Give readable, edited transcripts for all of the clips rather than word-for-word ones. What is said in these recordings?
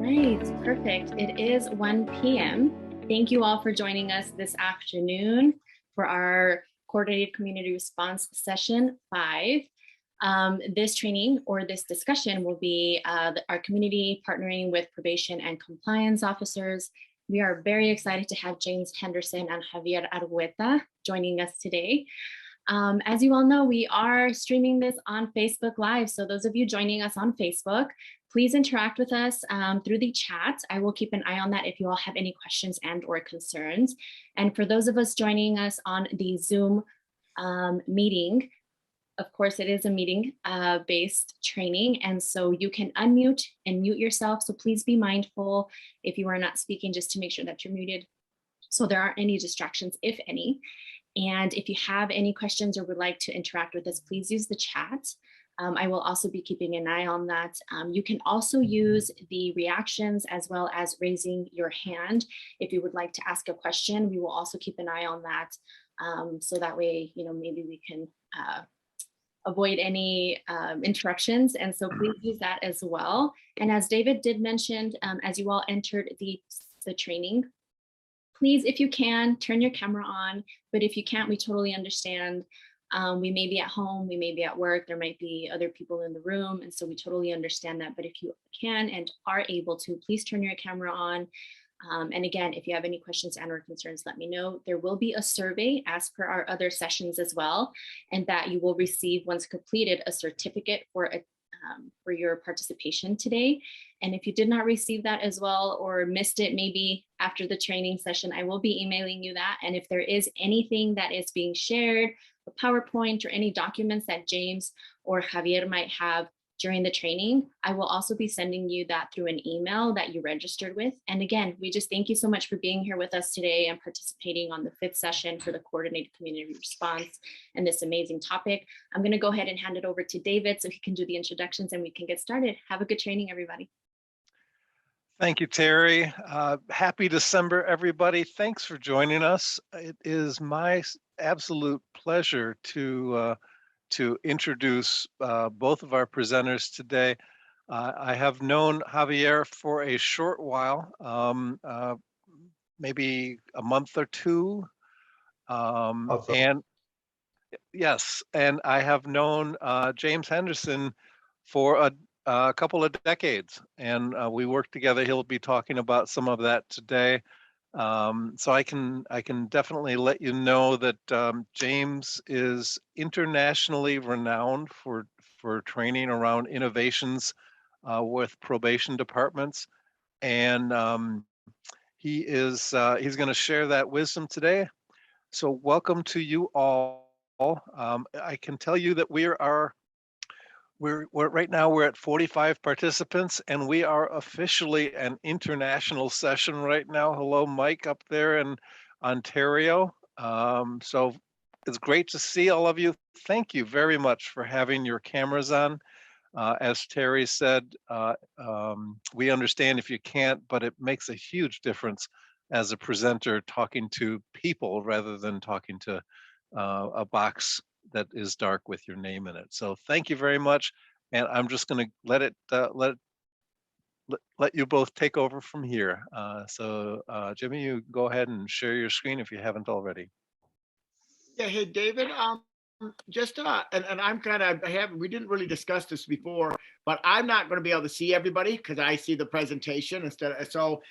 right, perfect. It is 1 p.m. Thank you all for joining us this afternoon for our coordinated community response session 5. This training or this discussion will be our community partnering with probation and compliance officers. We are very excited to have James Henderson and Javier Argueta joining us today. As you all know, we are streaming this on Facebook Live. So those of you joining us on Facebook, please interact with us through the chat. I will keep an eye on that if you all have any questions and or concerns. And for those of us joining us on the Zoom meeting, of course, it is a meeting based training. And so you can unmute and mute yourself. So please be mindful if you are not speaking, just to make sure that you're muted, so there aren't any distractions, if any. And if you have any questions or would like to interact with us, please use the chat. I will also be keeping an eye on that. You can also use the reactions as well as raising your hand. If you would like to ask a question, we will also keep an eye on that. So that way, maybe we can avoid any interruptions. And so please use that as well. And as David did mention, as you all entered the training, please, if you can, turn your camera on, but if you can't, we totally understand. We may be at home, we may be at work, there might be other people in the room, and so we totally understand that. But if you can and are able to, please turn your camera on. And again, if you have any questions and or concerns, let me know. There will be a survey as per our other sessions as well, and that you will receive once completed a certificate for your participation today. And if you did not receive that as well or missed it maybe after the training session, I will be emailing you that. And if there is anything that is being shared, a PowerPoint or any documents that James or Javier might have during the training, I will also be sending you that through an email that you registered with. And again, we just thank you so much for being here with us today and participating on the 5th session for the coordinated community response and this amazing topic. I'm going to go ahead and hand it over to David so he can do the introductions and we can get started. Have a good training, everybody. Thank you, Terry. Happy December, everybody. Thanks for joining us. It is my absolute pleasure to introduce both of our presenters today. I have known Javier for a short while, maybe a month or two. Awesome. And yes, and I have known James Henderson for a couple of decades, and we work together. He'll be talking about some of that today. So I can definitely let you know that James is internationally renowned for training around innovations with probation departments, and he's going to share that wisdom today. So welcome to you all. I can tell you that we're right now we're at 45 participants, and we are officially an international session right now. Hello, Mike up there in Ontario. So it's great to see all of you. Thank you very much for having your cameras on. As Terry said, we understand if you can't, but it makes a huge difference as a presenter talking to people rather than talking to a box that is dark with your name in it. So thank you very much, and I'm just going to let you both take over from here. So Jimmy, you go ahead and share your screen if you haven't already. Yeah, hey David, just and I'm kind of we didn't really discuss this before, but I'm not going to be able to see everybody because I see the presentation instead of, so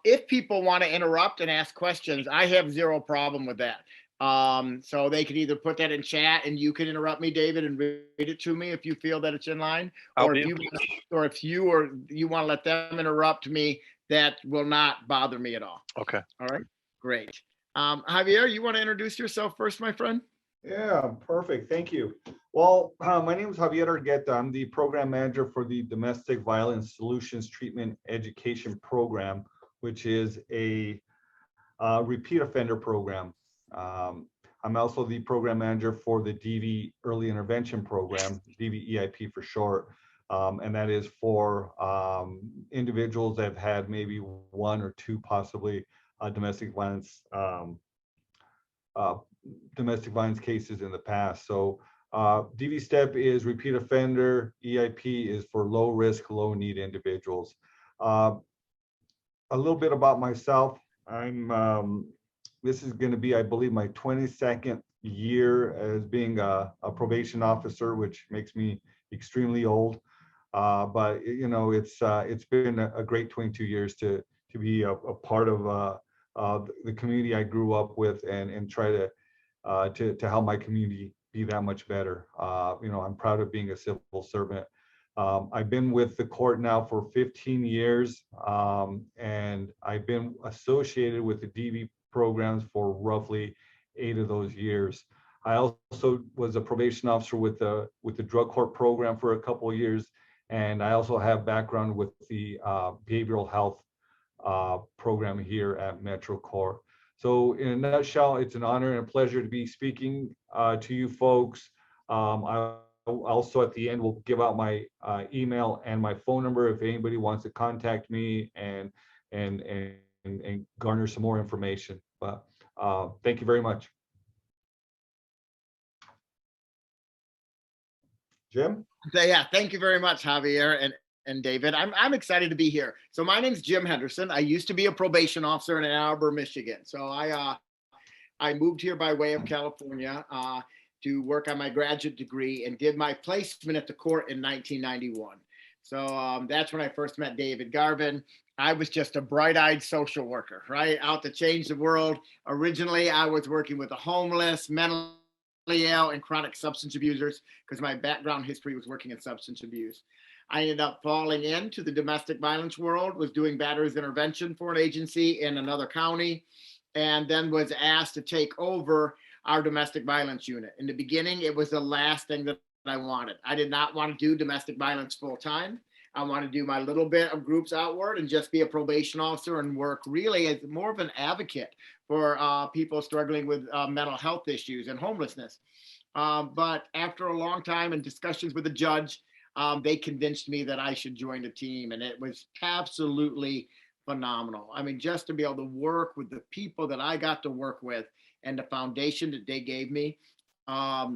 if people want to interrupt and ask questions, I have zero problem with that. So they can either put that in chat and you can interrupt me, David, and read it to me if you feel that it's in line, or if you want to let them interrupt me, that will not bother me at all. Okay. All right, great. Javier, you want to introduce yourself first, my friend? Yeah, perfect. Thank you. Well, my name is Javier Argueta. I'm the program manager for the Domestic Violence Solutions Treatment Education Program, which is a repeat offender program. I'm also the program manager for the DV Early Intervention Program, DV EIP for short, and that is for individuals that have had maybe one or two possibly domestic violence cases in the past. So DV STEP is repeat offender, EIP is for low risk, low need individuals. a little bit about myself. This is going to be, I believe, my 22nd year as being a probation officer, which makes me extremely old. But it's been a great 22 years to be a part of the community I grew up with, and try to help my community be that much better. I'm proud of being a civil servant. I've been with the court now for 15 years, and I've been associated with the DV programs for roughly 8 of those years. I also was a probation officer with the drug court program for a couple of years, and I also have background with the behavioral health program here at Metro Core. So in a nutshell, it's an honor and a pleasure to be speaking to you folks. I also at the end will give out my email and my phone number if anybody wants to contact me and garner some more information. But thank you very much. Jim? Yeah, thank you very much, Javier and David. I'm excited to be here. So my name's Jim Henderson. I used to be a probation officer in Ann Arbor, Michigan. So I moved here by way of California to work on my graduate degree and did my placement at the court in 1991. So that's when I first met David Garvin. I was just a bright-eyed social worker, right? Out to change the world. Originally, I was working with the homeless, mentally ill, and chronic substance abusers because my background history was working in substance abuse. I ended up falling into the domestic violence world, was doing batterers intervention for an agency in another county, and then was asked to take over our domestic violence unit. In the beginning, it was the last thing that I wanted. I did not want to do domestic violence full time. I want to do my little bit of groups outward and just be a probation officer and work really as more of an advocate for people struggling with mental health issues and homelessness. But after a long time and discussions with the judge, they convinced me that I should join the team, and it was absolutely phenomenal. I mean, just to be able to work with the people that I got to work with and the foundation that they gave me, I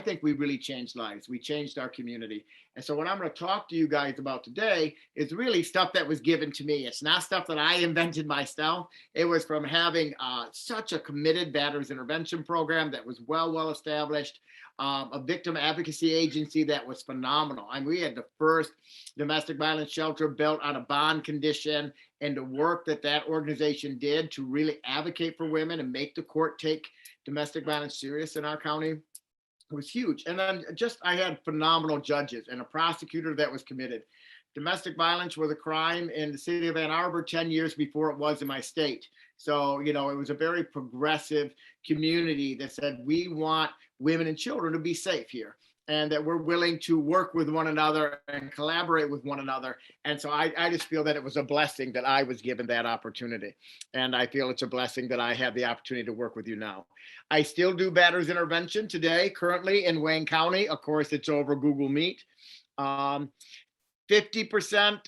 think we really changed lives. We changed our community. And so what I'm going to talk to you guys about today is really stuff that was given to me. It's not stuff that I invented myself. It was from having such a committed batterers intervention program that was well established, a victim advocacy agency that was phenomenal. I mean, we had the first domestic violence shelter built on a bond condition, and the work that organization did to really advocate for women and make the court take domestic violence serious in our county was huge. And then I had phenomenal judges and a prosecutor that was committed. Domestic violence was a crime in the city of Ann Arbor 10 years before it was in my state. So, it was a very progressive community that said, we want women and children to be safe here, and that we're willing to work with one another and collaborate with one another. And so I just feel that it was a blessing that I was given that opportunity. And I feel it's a blessing that I have the opportunity to work with you now. I still do batterers intervention today, currently in Wayne County. Of course, it's over Google Meet. 50%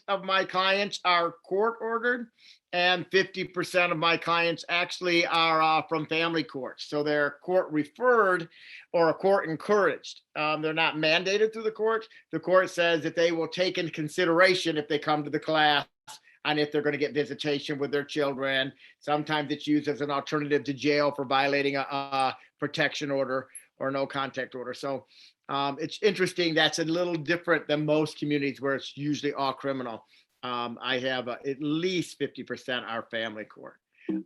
of my clients are court ordered, and 50% of my clients actually are from family courts. So they're court referred or court encouraged. They're not mandated through the court. The court says that they will take into consideration if they come to the class and if they're going to get visitation with their children. Sometimes it's used as an alternative to jail for violating a protection order or no contact order. So it's interesting. That's a little different than most communities where it's usually all criminal. I have at least 50% are family court.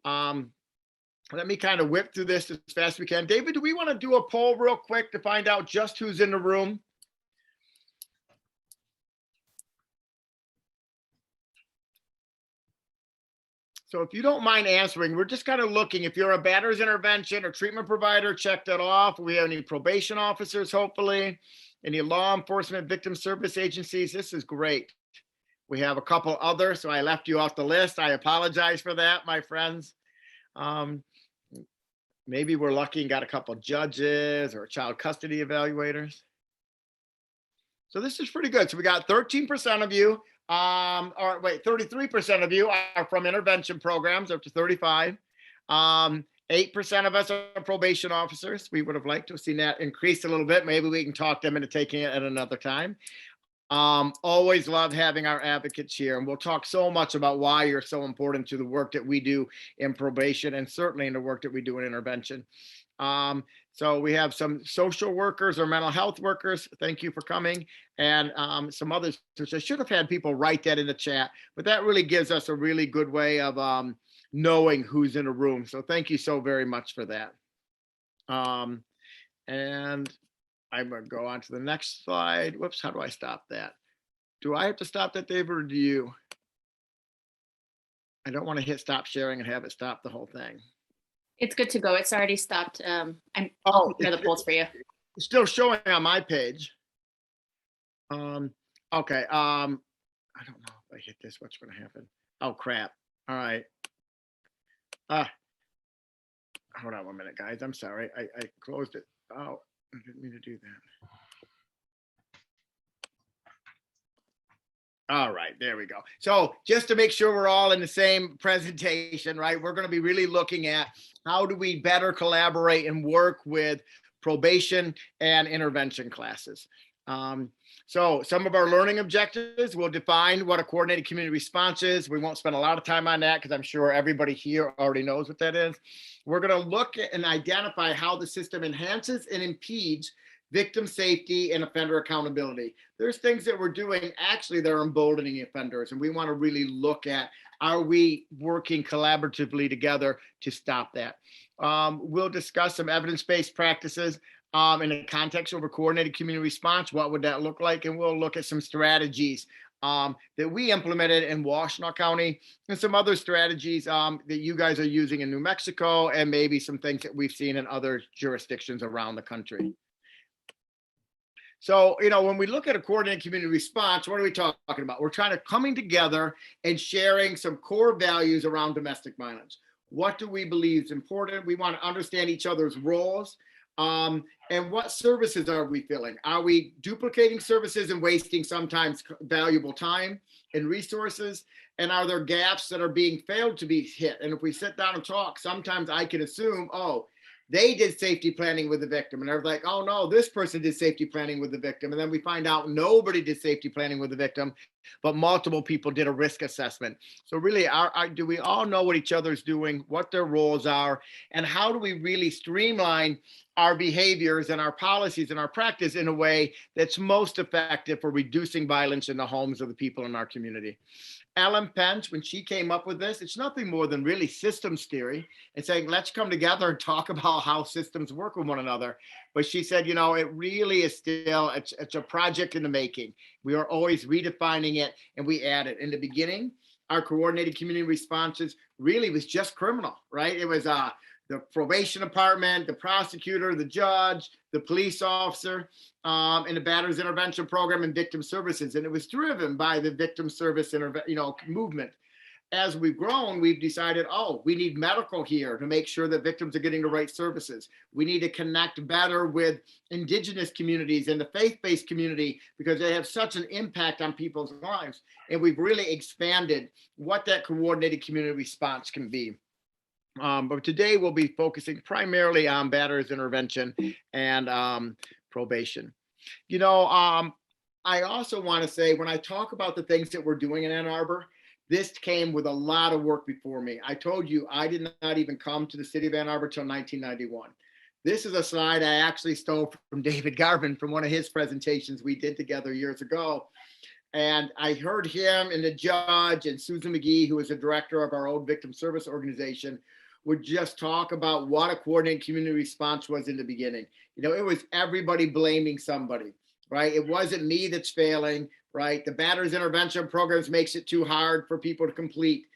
Let me kind of whip through this as fast as we can. David, do we want to do a poll real quick to find out just who's in the room? So if you don't mind answering, we're just kind of looking, if you're a batterers intervention or treatment provider, check that off. We have any probation officers, hopefully, any law enforcement victim service agencies. This is great. We have a couple others, so I left you off the list. I apologize for that, my friends. Maybe we're lucky and got a couple of or child custody evaluators. So this is pretty good. So we got 13% of you, 33% of you are from intervention programs up to 35. 8% of us are probation officers. We would have liked to have seen that increase a little bit. Maybe we can talk them into taking it at another time. Always love having our advocates here, and we'll talk so much about why you're so important to the work that we do in probation and certainly in the work that we do in intervention. So we have some social workers or mental health workers. Thank you for coming. And some others, which I should have had people write that in the chat, but that really gives us a really good way of knowing who's in a room. So thank you so very much for that. And I'm going to go on to the next slide. Whoops, how do I stop that? Do I have to stop that, David, or do you? I don't want to hit stop sharing and have it stop the whole thing. It's good to go. It's already stopped. I'll prepare the polls for you. It's still showing on my page. Okay. I don't know if I hit this, what's going to happen? Oh, crap. All right. Hold on 1 minute, guys. I'm sorry. I closed it. Oh, I didn't mean to do that. All right, there we go. So just to make sure we're all in the same presentation, right, we're going to be really looking at how do we better collaborate and work with probation and intervention classes. So some of our learning objectives will define what a coordinated community response is. We won't spend a lot of time on that because I'm sure everybody here already knows what that is. We're going to look at and identify how the system enhances and impedes victim safety and offender accountability. There's things that we're doing actually that are emboldening offenders, and we want to really look at, are we working collaboratively together to stop that? We'll discuss some evidence-based practices in the context of a coordinated community response. What would that look like? And we'll look at some strategies that we implemented in Washtenaw County and some other strategies that you guys are using in New Mexico, and maybe some things that we've seen in other jurisdictions around the country. So, when we look at a coordinated community response, what are we talking about? We're trying to coming together and sharing some core values around domestic violence. What do we believe is important? We want to understand each other's roles. And what services are we filling? Are we duplicating services and wasting sometimes valuable time and resources? And are there gaps that are being failed to be hit? And if we sit down and talk, sometimes I can assume, oh, they did safety planning with the victim. And they're like, oh no, this person did safety planning with the victim. And then we find out nobody did safety planning with the victim, but multiple people did a risk assessment. So really, do we all know what each other's doing, what their roles are, and how do we really streamline our behaviors and our policies and our practice in a way that's most effective for reducing violence in the homes of the people in our community? Ellen Pence, when she came up with this, it's nothing more than really systems theory and saying, let's come together and talk about how systems work with one another. But she said, it really is still, it's a project in the making. We are always redefining it, and we add it. In the beginning, our coordinated community responses really was just criminal, right? It was the probation department, the prosecutor, the judge, the police officer, and the batterers intervention program and victim services. And it was driven by the victim service movement. As we've grown, we've decided, we need medical here to make sure that victims are getting the right services. We need to connect better with indigenous communities and the faith-based community because they have such an impact on people's lives. And we've really expanded what that coordinated community response can be. But today we'll be focusing primarily on batterers intervention and probation. I also want to say, when I talk about the things that we're doing in Ann Arbor, this came with a lot of work before me. I told you I did not even come to the city of Ann Arbor till 1991. This is a slide I actually stole from David Garvin from one of his presentations we did together years ago. And I heard him and the judge and Susan McGee, who was the director of our old victim service organization, would just talk about what a coordinated community response was in the beginning. It was everybody blaming somebody, right? It wasn't me that's failing, right? The batterers intervention programs makes it too hard for people to complete.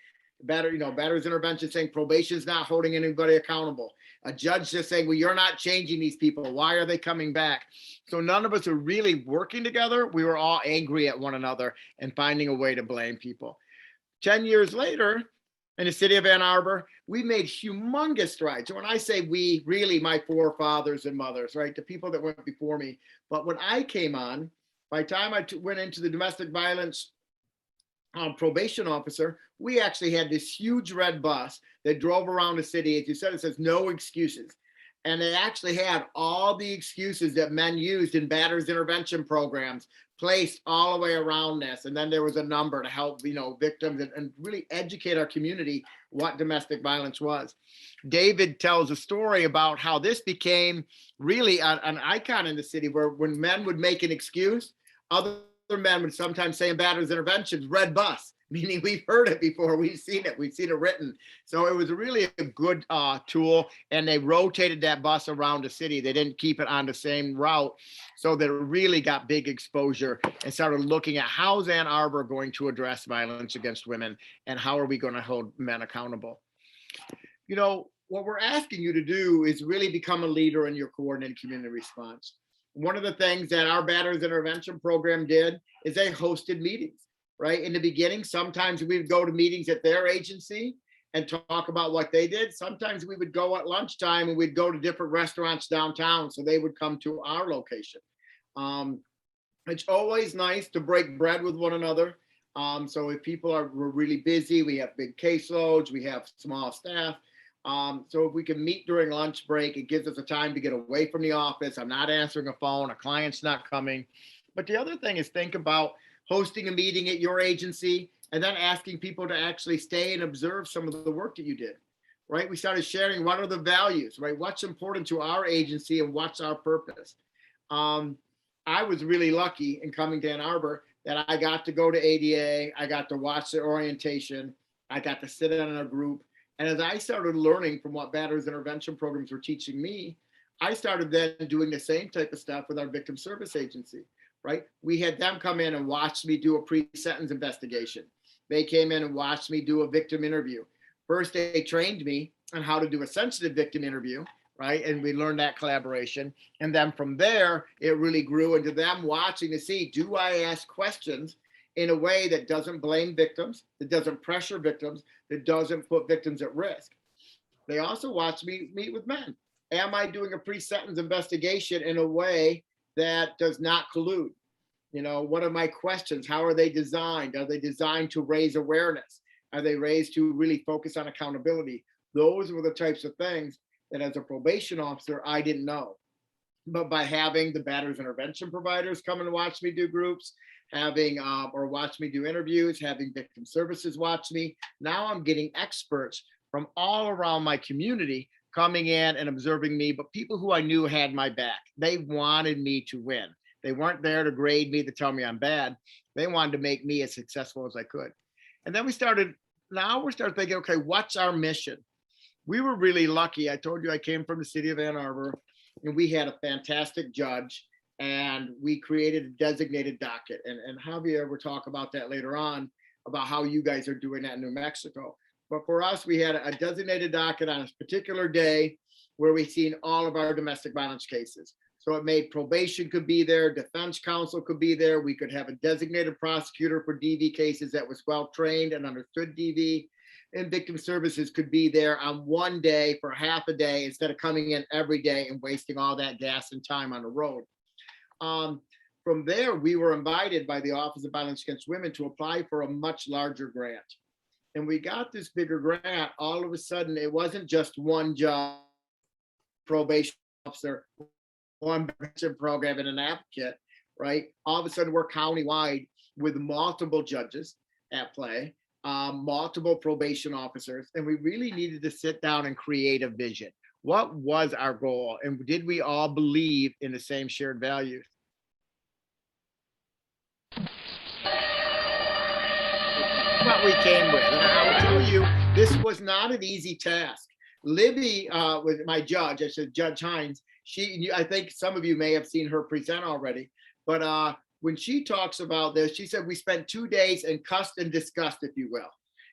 Batterers intervention saying probation is not holding anybody accountable. A judge just saying, well, you're not changing these people. Why are they coming back? So none of us are really working together. We were all angry at one another and finding a way to blame people. 10 years later, in the city of Ann Arbor, we made humongous strides. So when I say we, really my forefathers and mothers, right? The people that went before me. But when I came on, by the time I went into the domestic violence probation officer, we actually had this huge red bus that drove around the city. As you said, it says no excuses. And they actually had all the excuses that men used in batterers intervention programs, placed all the way around this. And then there was a number to help, victims and really educate our community what domestic violence was. David tells a story about how this became really an icon in the city, where when men would make an excuse, other men would sometimes say in batterers interventions, red bus, meaning we've heard it before, we've seen it written. So it was really a good tool, and they rotated that bus around the city. They didn't keep it on the same route, so that it really got big exposure and started looking at how's Ann Arbor going to address violence against women, and how are we going to hold men accountable. What we're asking you to do is really become a leader in your coordinated community response. One of the things that our batterers intervention program did is they hosted meetings, right? In the beginning, sometimes we'd go to meetings at their agency and talk about what they did. Sometimes we would go at lunchtime and we'd go to different restaurants downtown, so they would come to our location. It's always nice to break bread with one another. So if we're really busy, we have big caseloads, we have small staff. So if we can meet during lunch break, it gives us a time to get away from the office. I'm not answering a phone, a client's not coming. But the other thing is, think about hosting a meeting at your agency and then asking people to actually stay and observe some of the work that you did, right? We started sharing what are the values, right? What's important to our agency and what's our purpose. I was really lucky in coming to Ann Arbor that I got to go to ADA. I got to watch their orientation. I got to sit in a group. And as I started learning from what batterers intervention programs were teaching me, I started then doing the same type of stuff with our victim service agency, right? We had them come in and watch me do a pre-sentence investigation. They came in and watched me do a victim interview. First, they trained me on how to do a sensitive victim interview, right? And we learned that collaboration. And then from there, it really grew into them watching to see, do I ask questions in a way that doesn't blame victims, that doesn't pressure victims, that doesn't put victims at risk. They also watch me meet with men. Am I doing a pre-sentence investigation in a way that does not collude? What are my questions? How are they designed? Are they designed to raise awareness? Are they raised to really focus on accountability? Those were the types of things that as a probation officer, I didn't know. But by having the batterers intervention providers come and watch me do groups, having or watch me do interviews, having victim services watch me, now I'm getting experts from all around my community coming in and observing me, but people who I knew had my back. They wanted me to win. They weren't there to grade me, to tell me I'm bad. They wanted to make me as successful as I could. And then we started thinking, okay, what's our mission? We were really lucky. I told you I came from the city of Ann Arbor, and we had a fantastic judge, and we created a designated docket. And Javier will talk about that later on, about how you guys are doing that in New Mexico. But for us, we had a designated docket on a particular day where we seen all of our domestic violence cases. So it made probation could be there, defense counsel could be there. We could have a designated prosecutor for DV cases that was well-trained and understood DV. And victim services could be there on one day for half a day instead of coming in every day and wasting all that gas and time on the road. From there, we were invited by the Office of Violence Against Women to apply for a much larger grant. And we got this bigger grant. All of a sudden, it wasn't just one job, probation officer, one prevention program, and an advocate, right? All of a sudden, we're countywide with multiple judges at play, multiple probation officers, and we really needed to sit down and create a vision. What was our goal? And did we all believe in the same shared values? What we came with. And I will tell you, this was not an easy task. Libby was my judge. I said, Judge Hines. I think some of you may have seen her present already, but when she talks about this, she said we spent 2 days and cussed and discussed, if you will.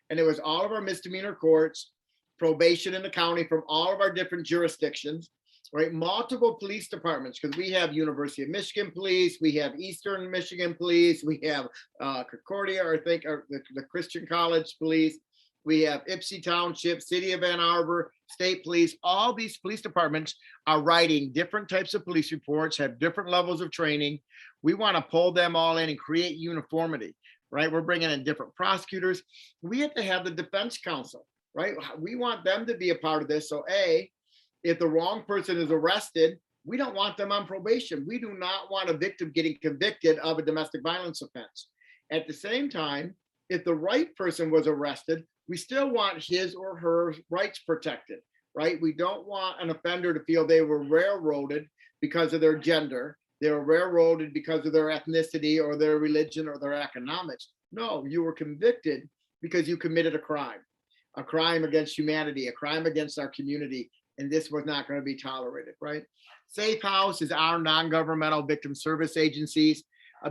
And it was all of our misdemeanor courts, probation in the county from all of our different jurisdictions, right? Multiple police departments, because we have University of Michigan Police, we have Eastern Michigan Police, we have Concordia, or I think the Christian College Police, we have Ypsi Township, City of Ann Arbor, State Police. All these police departments are writing different types of police reports, have different levels of training. We want to pull them all in and create uniformity, right? We're bringing in different prosecutors. We have to have the defense counsel, right? We want them to be a part of this. So if the wrong person is arrested, We don't want them on probation. We do not want a victim getting convicted of a domestic violence offense. At the same time, if the right person was arrested, we still want his or her rights protected, right? We don't want an offender to feel they were railroaded because of their gender. They were railroaded because of their ethnicity or their religion or their economics. No, you were convicted because you committed a crime against humanity, a crime against our community, and this was not going to be tolerated, right? Safe House is our non-governmental victim service agencies.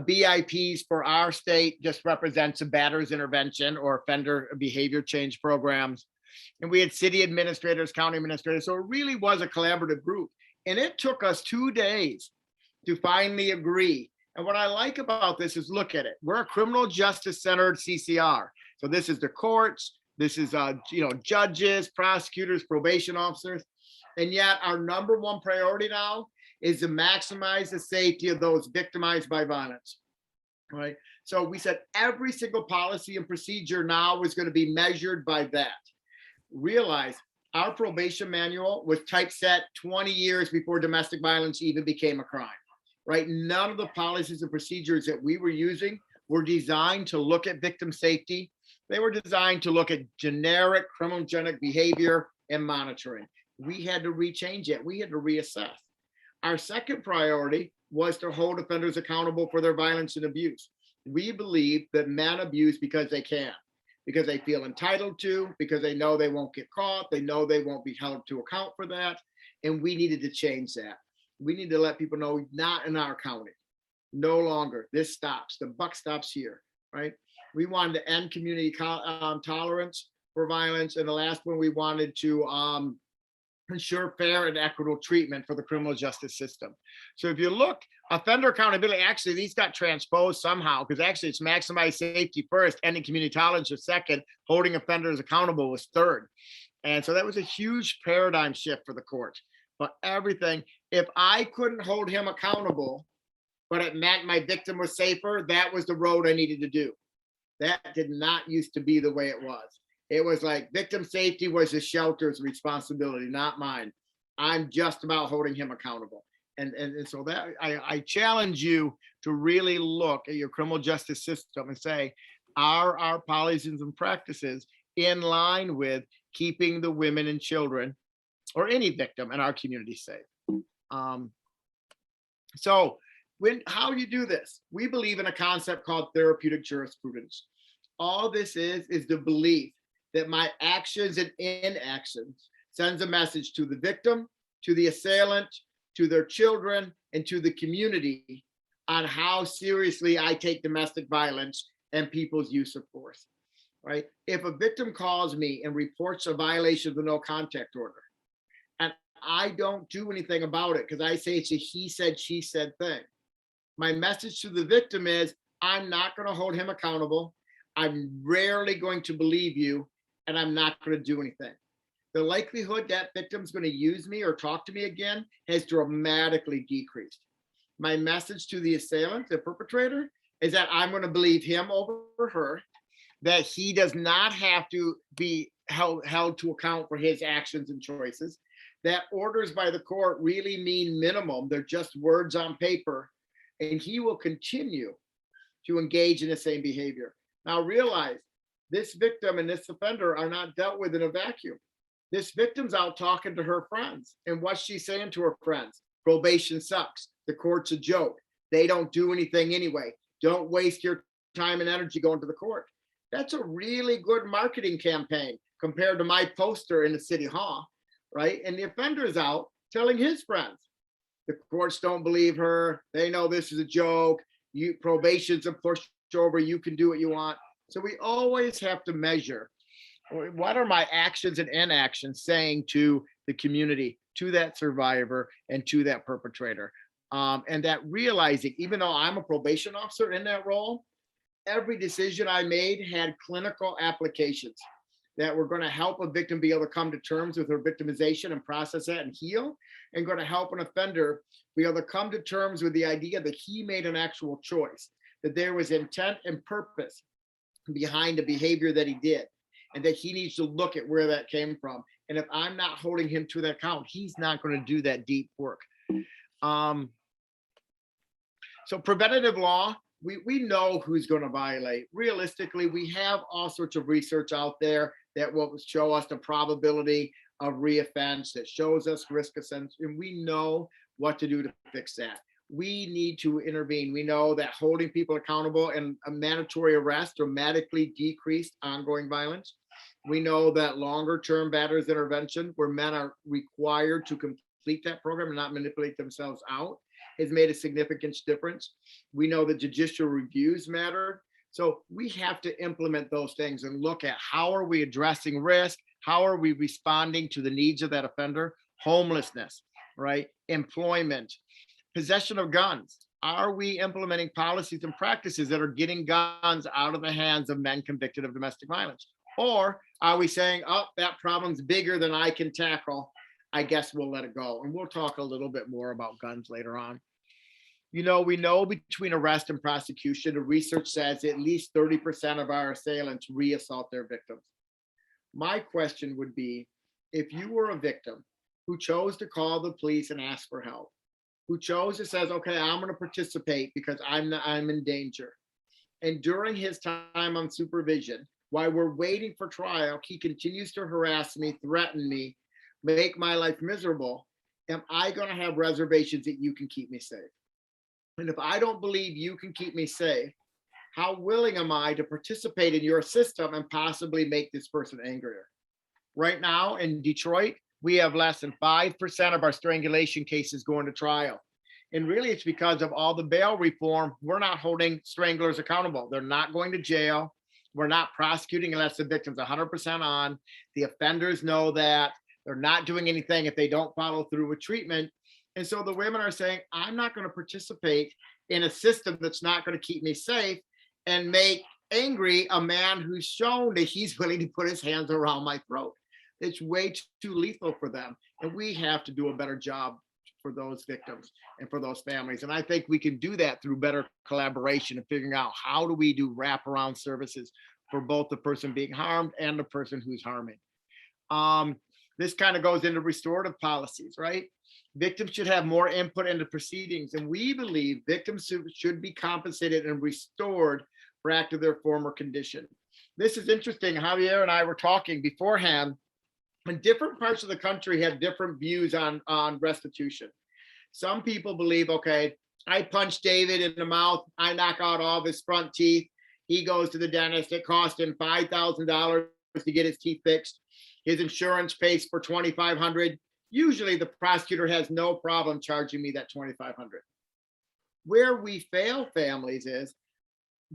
BIPs for our state just represents a batter's intervention or offender behavior change programs. And we had city administrators, county administrators. So it really was a collaborative group. And it took us 2 days to finally agree. And what I like about this is look at it. We're a criminal justice centered CCR. So this is the courts, this is judges, prosecutors, probation officers. And yet our number one priority now is to maximize the safety of those victimized by violence, right? So we said every single policy and procedure now is going to be measured by that. Realize our probation manual was typeset 20 years before domestic violence even became a crime, right? None of the policies and procedures that we were using were designed to look at victim safety. They were designed to look at generic criminogenic behavior and monitoring. We had to rechange it. We had to reassess. Our second priority was to hold offenders accountable for their violence and abuse. We believe that men abuse because they can, because they feel entitled to, because they know they won't get caught, they know they won't be held to account for that, and we needed to change that. We need to let people know, not in our county, no longer. This stops. The buck stops here, right? We wanted to end community tolerance for violence, and the last one, we wanted to ensure fair and equitable treatment for the criminal justice system. So if you look, offender accountability, actually these got transposed somehow, because actually it's maximize safety first, ending community tolerance was second, holding offenders accountable was third. And so that was a huge paradigm shift for the court. But everything, if I couldn't hold him accountable, but it meant my victim was safer, that was the road I needed to do. That did not used to be the way it was. It was like victim safety was the shelter's responsibility, not mine. I'm just about holding him accountable. And so that I challenge you to really look at your criminal justice system and say, are our policies and practices in line with keeping the women and children or any victim in our community safe? So how you do this? We believe in a concept called therapeutic jurisprudence. All this is the belief that my actions and inactions sends a message to the victim, to the assailant, to their children, and to the community on how seriously I take domestic violence and people's use of force, right? If a victim calls me and reports a violation of the no contact order, and I don't do anything about it because I say it's a he said, she said thing, my message to the victim is, I'm not going to hold him accountable. I'm rarely going to believe you, and I'm not going to do anything. The likelihood that victim's going to use me or talk to me again has dramatically decreased. My message to the assailant, the perpetrator, is that I'm going to believe him over her, that he does not have to be held to account for his actions and choices, that orders by the court really mean minimum. They're just words on paper, and he will continue to engage in the same behavior. Now realize, this victim and this offender are not dealt with in a vacuum. This victim's out talking to her friends. And what's she saying to her friends? Probation sucks. The court's a joke. They don't do anything anyway. Don't waste your time and energy going to the court. That's a really good marketing campaign compared to my poster in the city hall, right? And the offender's out telling his friends, the courts don't believe her. They know this is a joke. Probation's a pushover. You can do what you want. So we always have to measure, what are my actions and inactions saying to the community, to that survivor, and to that perpetrator? And that realizing, even though I'm a probation officer in that role, every decision I made had clinical applications that were going to help a victim be able to come to terms with her victimization and process that and heal, and going to help an offender be able to come to terms with the idea that he made an actual choice, that there was intent and purpose behind the behavior that he did, and that he needs to look at where that came from. And if I'm not holding him to that account, he's not going to do that deep work. So preventative law, we know who's going to violate. Realistically, we have all sorts of research out there that will show us the probability of reoffense, that shows us risk assessment, and we know what to do to fix that. We need to intervene. We know that holding people accountable and a mandatory arrest dramatically decreased ongoing violence. We know that longer term batterers intervention, where men are required to complete that program and not manipulate themselves out, has made a significant difference. We know that judicial reviews matter. So we have to implement those things and look at how are we addressing risk? How are we responding to the needs of that offender? Homelessness, right? Employment, possession of guns. Are we implementing policies and practices that are getting guns out of the hands of men convicted of domestic violence? Or are we saying, oh, that problem's bigger than I can tackle, I guess we'll let it go? And we'll talk a little bit more about guns later on. We know between arrest and prosecution, the research says at least 30% of our assailants reassault their victims. My question would be, if you were a victim who chose to call the police and ask for help, who chose to says, okay, I'm going to participate because I'm in danger. And during his time on supervision, while we're waiting for trial, he continues to harass me, threaten me, make my life miserable. Am I going to have reservations that you can keep me safe? And if I don't believe you can keep me safe, how willing am I to participate in your system and possibly make this person angrier? Right now in Detroit, we have less than 5% of our strangulation cases going to trial. And really it's because of all the bail reform. We're not holding stranglers accountable. They're not going to jail. We're not prosecuting unless the victim's 100% on. The offenders know that. They're not doing anything if they don't follow through with treatment. And so the women are saying, I'm not going to participate in a system that's not going to keep me safe and make angry a man who's shown that he's willing to put his hands around my throat. It's way too lethal for them. And we have to do a better job for those victims and for those families. And I think we can do that through better collaboration and figuring out how do we do wraparound services for both the person being harmed and the person who's harming. This kind of goes into restorative policies, right? Victims should have more input into proceedings. And we believe victims should be compensated and restored back to their former condition. This is interesting. Javier and I were talking beforehand, and different parts of the country have different views on restitution. Some people believe, okay, I punch David in the mouth, I knock out all of his front teeth, he goes to the dentist, it cost him $5,000 to get his teeth fixed. His insurance pays for $2,500. Usually the prosecutor has no problem charging me that $2,500. Where we fail families is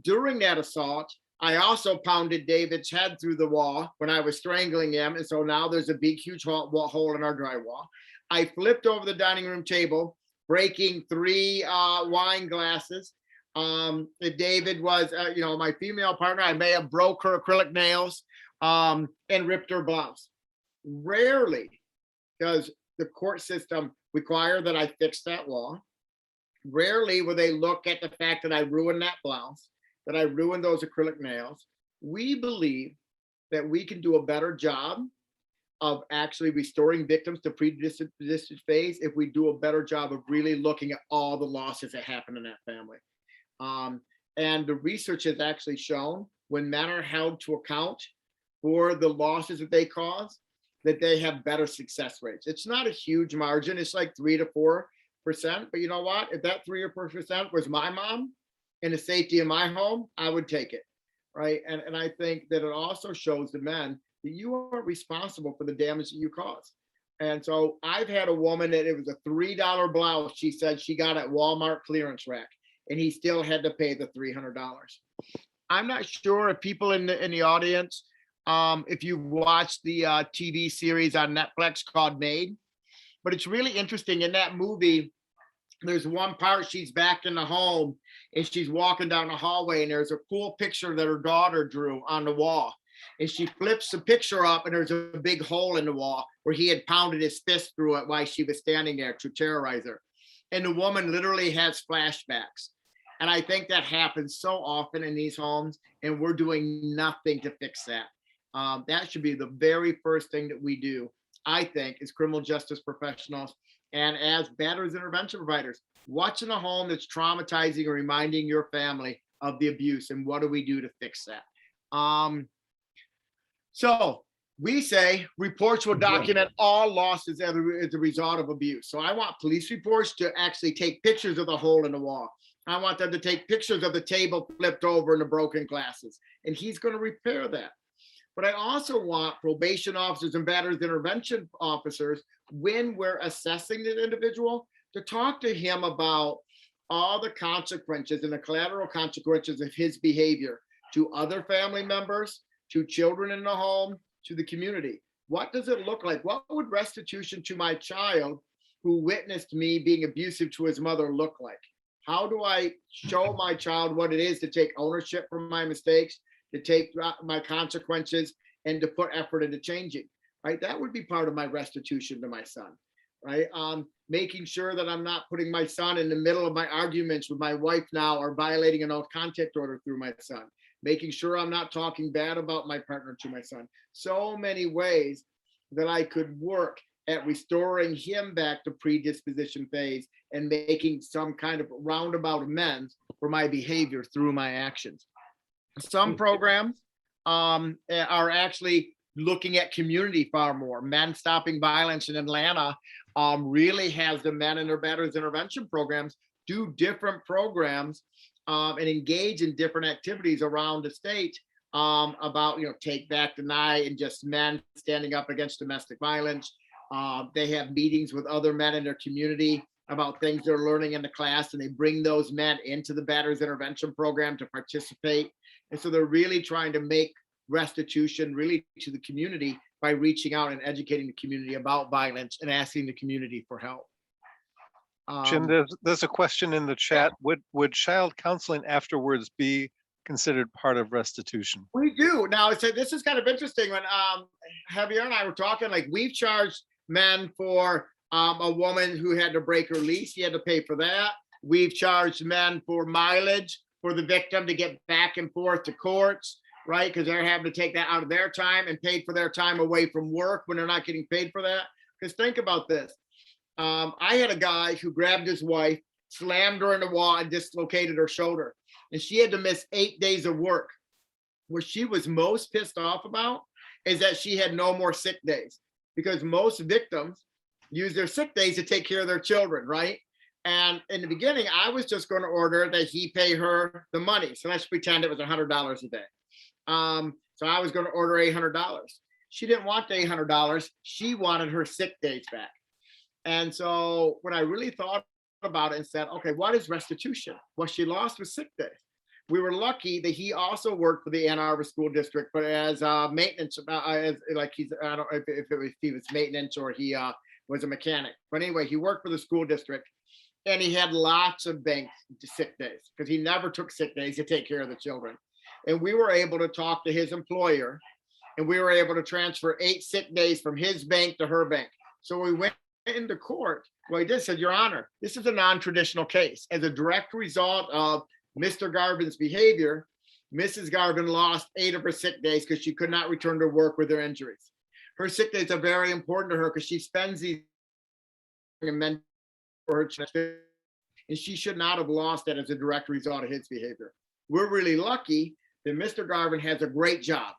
during that assault, I also pounded David's head through the wall when I was strangling him. And so now there's a big, huge hole in our drywall. I flipped over the dining room table, breaking 3 wine glasses. If David was, my female partner, I may have broke her acrylic nails and ripped her blouse. Rarely does the court system require that I fix that wall. Rarely will they look at the fact that I ruined that blouse, that I ruined those acrylic nails. We believe that we can do a better job of actually restoring victims to pre-disposition phase if we do a better job of really looking at all the losses that happen in that family. And the research has actually shown when men are held to account for the losses that they cause, that they have better success rates. It's not a huge margin. It's like 3 to 4%. But you know what? If that 3 or 4% was my mom in the safety of my home, I would take it, right? And I think that it also shows the men that you are responsible for the damage that you cause. And so I've had a woman that it was a $3 blouse. She said she got at Walmart clearance rack, and he still had to pay the $300. I'm not sure if people in the audience, if you've watched the TV series on Netflix called Made, but it's really interesting. In that movie, there's one part she's back in the home and she's walking down the hallway and there's a cool picture that her daughter drew on the wall. And she flips the picture up and there's a big hole in the wall where he had pounded his fist through it while she was standing there to terrorize her. And the woman literally has flashbacks. And I think that happens so often in these homes, and we're doing nothing to fix that. That should be the very first thing that we do, I think, as criminal justice professionals and as batterers intervention providers, what's in a home that's traumatizing or reminding your family of the abuse, and what do we do to fix that? So we say reports will document all losses as a result of abuse. So I want police reports to actually take pictures of the hole in the wall. I want them to take pictures of the table flipped over and the broken glasses. And he's going to repair that. But I also want probation officers and batterers intervention officers, when we're assessing the individual, to talk to him about all the consequences and the collateral consequences of his behavior to other family members, to children in the home, to the community. What does it look like? What would restitution to my child who witnessed me being abusive to his mother look like? How do I show my child what it is to take ownership for my mistakes, to take my consequences, and to put effort into changing, right? That would be part of my restitution to my son, right? Making sure that I'm not putting my son in the middle of my arguments with my wife now, or violating a no contact order through my son. Making sure I'm not talking bad about my partner to my son. So many ways that I could work at restoring him back to predisposition phase and making some kind of roundabout amends for my behavior through my actions. Some programs are actually looking at community far more. Men Stopping Violence in Atlanta really has the men and their batterers intervention programs do different programs and engage in different activities around the state about, take back the night and just men standing up against domestic violence. They have meetings with other men in their community about things they're learning in the class, and they bring those men into the batterers intervention program to participate. And so they're really trying to make restitution really to the community by reaching out and educating the community about violence and asking the community for help. Jim, there's a question in the chat. Would child counseling afterwards be considered part of restitution? We do. Now, this is kind of interesting. When Javier and I were talking, like, we've charged men for a woman who had to break her lease. He had to pay for that. We've charged men for mileage for the victim to get back and forth to courts, right? Because they're having to take that out of their time, and paid for their time away from work when they're not getting paid for that. Because think about this. I had a guy who grabbed his wife, slammed her in the wall, and dislocated her shoulder. And she had to miss 8 days of work. What she was most pissed off about is that she had no more sick days, because most victims use their sick days to take care of their children, right? And in the beginning, I was just going to order that he pay her the money. So let's pretend it was $100 a day. So I was going to order $800. She didn't want the $800. She wanted her sick days back. And so when I really thought about it and said, okay, what is restitution? Well, she lost her sick days. We were lucky that he also worked for the Ann Arbor School District, but as maintenance, I don't know if he was maintenance or he was a mechanic. But anyway, he worked for the school district, and he had lots of bank sick days because he never took sick days to take care of the children. And we were able to talk to his employer, and we were able to transfer 8 sick days from his bank to her bank. So we went into court. Well, he did said, Your Honor, this is a non-traditional case. As a direct result of Mr. Garvin's behavior, Mrs. Garvin lost 8 of her sick days because she could not return to work with her injuries. Her sick days are very important to her because she spends these for her children, and she should not have lost that as a direct result of his behavior. We're really lucky that Mr. Garvin has a great job,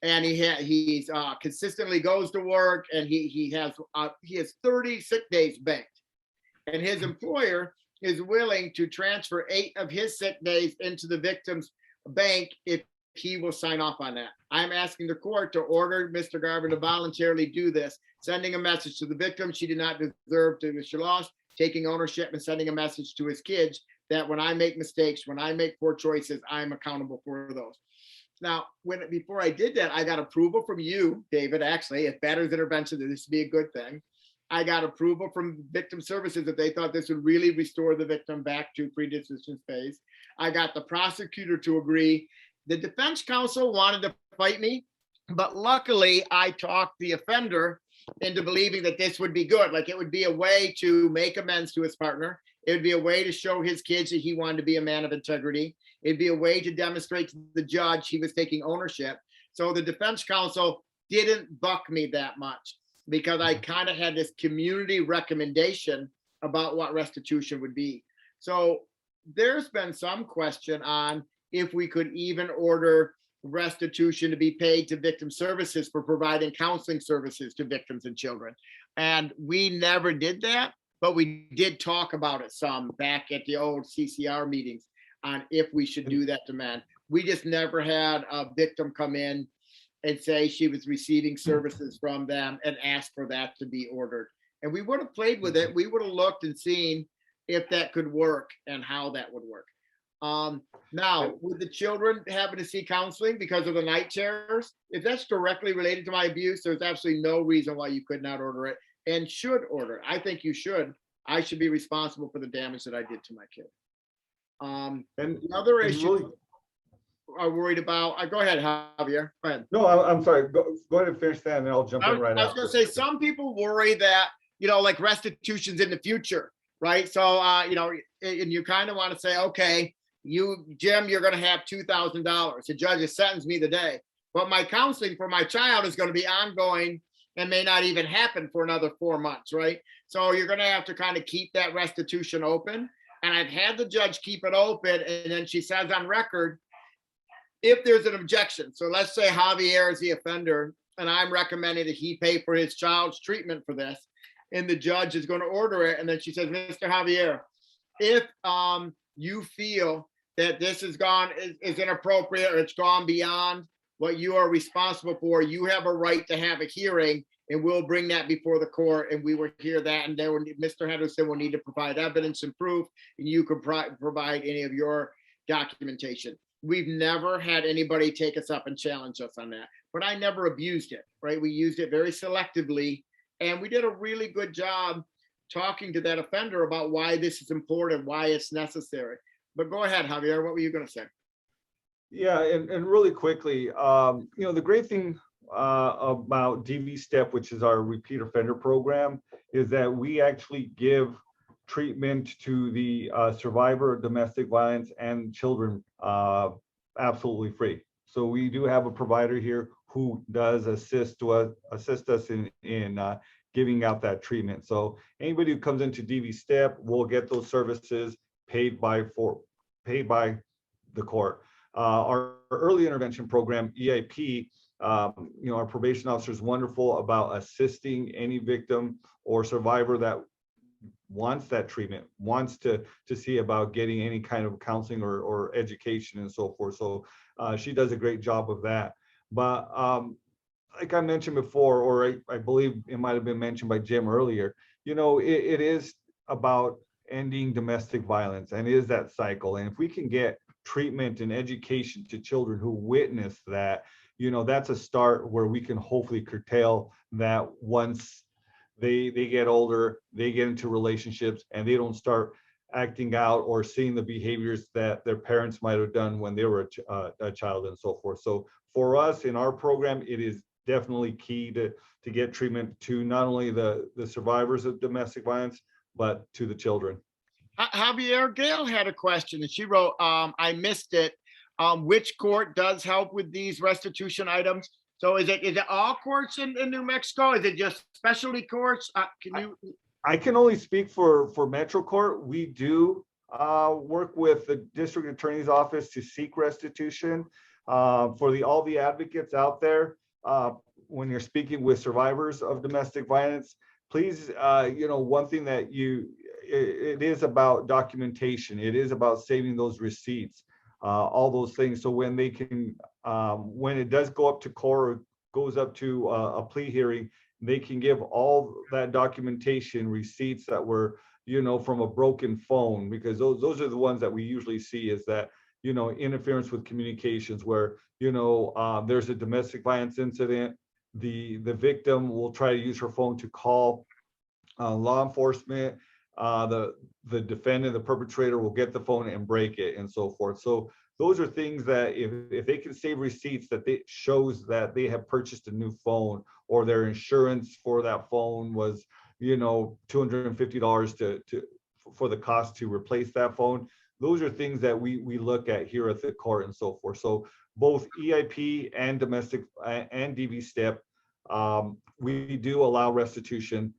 and he's consistently goes to work, and he has 30 sick days banked, and his employer is willing to transfer 8 of his sick days into the victim's bank if he will sign off on that. I'm asking the court to order Mr. Garvin to voluntarily do this, sending a message to the victim she did not deserve to, she lost, taking ownership, and sending a message to his kids that when I make mistakes, when I make poor choices, I'm accountable for those. Now, before I did that, I got approval from you, David, actually, if batterers intervention, that this would be a good thing. I got approval from victim services that they thought this would really restore the victim back to predisposition phase. I got the prosecutor to agree. The defense counsel wanted to fight me, but luckily I talked the offender into believing that this would be good. Like, it would be a way to make amends to his partner. It would be a way to show his kids that he wanted to be a man of integrity. It'd be a way to demonstrate to the judge he was taking ownership. So the defense counsel didn't buck me that much. because I kind of had this community recommendation about what restitution would be. So there's been some question on if we could even order restitution to be paid to victim services for providing counseling services to victims and children. And we never did that, but we did talk about it some back at the old CCR meetings on if we should do that demand. We just never had a victim come in and say she was receiving services from them and ask for that to be ordered. And we would have played with it. We would have looked and seen if that could work and how that would work. Now, with the children having to see counseling because of the night terrors, if that's directly related to my abuse, there's absolutely no reason why you could not order it and should order it. I think you should. I should be responsible for the damage that I did to my kid. And the other issue really, are worried about, go ahead, Javier. Go ahead. no, I'm sorry. Go ahead and finish that, and then I'll jump in right I was after. going to say, some people worry that, like restitution's in the future, right? So, and you kind of want to say, okay, Jim, you're going to have $2,000. The judge has sentenced me today, but my counseling for my child is going to be ongoing and may not even happen for another 4 months, right? So you're going to have to kind of keep that restitution open. And I've had the judge keep it open, and then she says on record, if there's an objection. So let's say Javier is the offender, and I'm recommending that he pay for his child's treatment for this, and the judge is going to order it. And then she says, Mr. Javier, if you feel that this is inappropriate or it's gone beyond what you are responsible for, you have a right to have a hearing, and we'll bring that before the court, and we will hear that. And Mr. Henderson will need to provide evidence and proof, and you can provide any of your documentation. We've never had anybody take us up and challenge us on that, but I never abused it, right? We used it very selectively, and we did a really good job talking to that offender about why this is important, why it's necessary. But go ahead, Javier, what were you going to say? Yeah, and really quickly, the great thing about DV Step, which is our repeat offender program, is that we actually give treatment to the survivor of domestic violence and children absolutely free. So we do have a provider here who does assist us in giving out that treatment. So anybody who comes into DV Step will get those services paid by the court. Our early intervention program, EIP, our probation officer is wonderful about assisting any victim or survivor that wants that treatment, wants to see about getting any kind of counseling or education and so forth. So she does a great job of that. But like I mentioned before, or I believe it might have been mentioned by Jim earlier, it is about ending domestic violence, and is that cycle. And if we can get treatment and education to children who witness that, that's a start where we can hopefully curtail that once they get older, they get into relationships and they don't start acting out or seeing the behaviors that their parents might have done when they were a child and so forth. So for us in our program, it is definitely key to get treatment to not only the survivors of domestic violence, but to the children. Javier, Gail had a question and she wrote, I missed it. Which court does help with these restitution items? So is it all courts in New Mexico? Is it just specialty courts? I can only speak for Metro Court. We do work with the district attorney's office to seek restitution for all the advocates out there. When you're speaking with survivors of domestic violence, please, one thing that it is about documentation. It is about saving those receipts, all those things. So when they can, when it does go up to court or goes up to a plea hearing, they can give all that documentation, receipts that were, from a broken phone, because those are the ones that we usually see is that, interference with communications where, there's a domestic violence incident. The victim will try to use her phone to call law enforcement. The defendant, the perpetrator, will get the phone and break it and so forth. So those are things that if they can save receipts that shows that they have purchased a new phone or their insurance for that phone was, $250 for the cost to replace that phone. Those are things that we look at here at the court and so forth. So both EIP and domestic and DV Step we do allow restitution.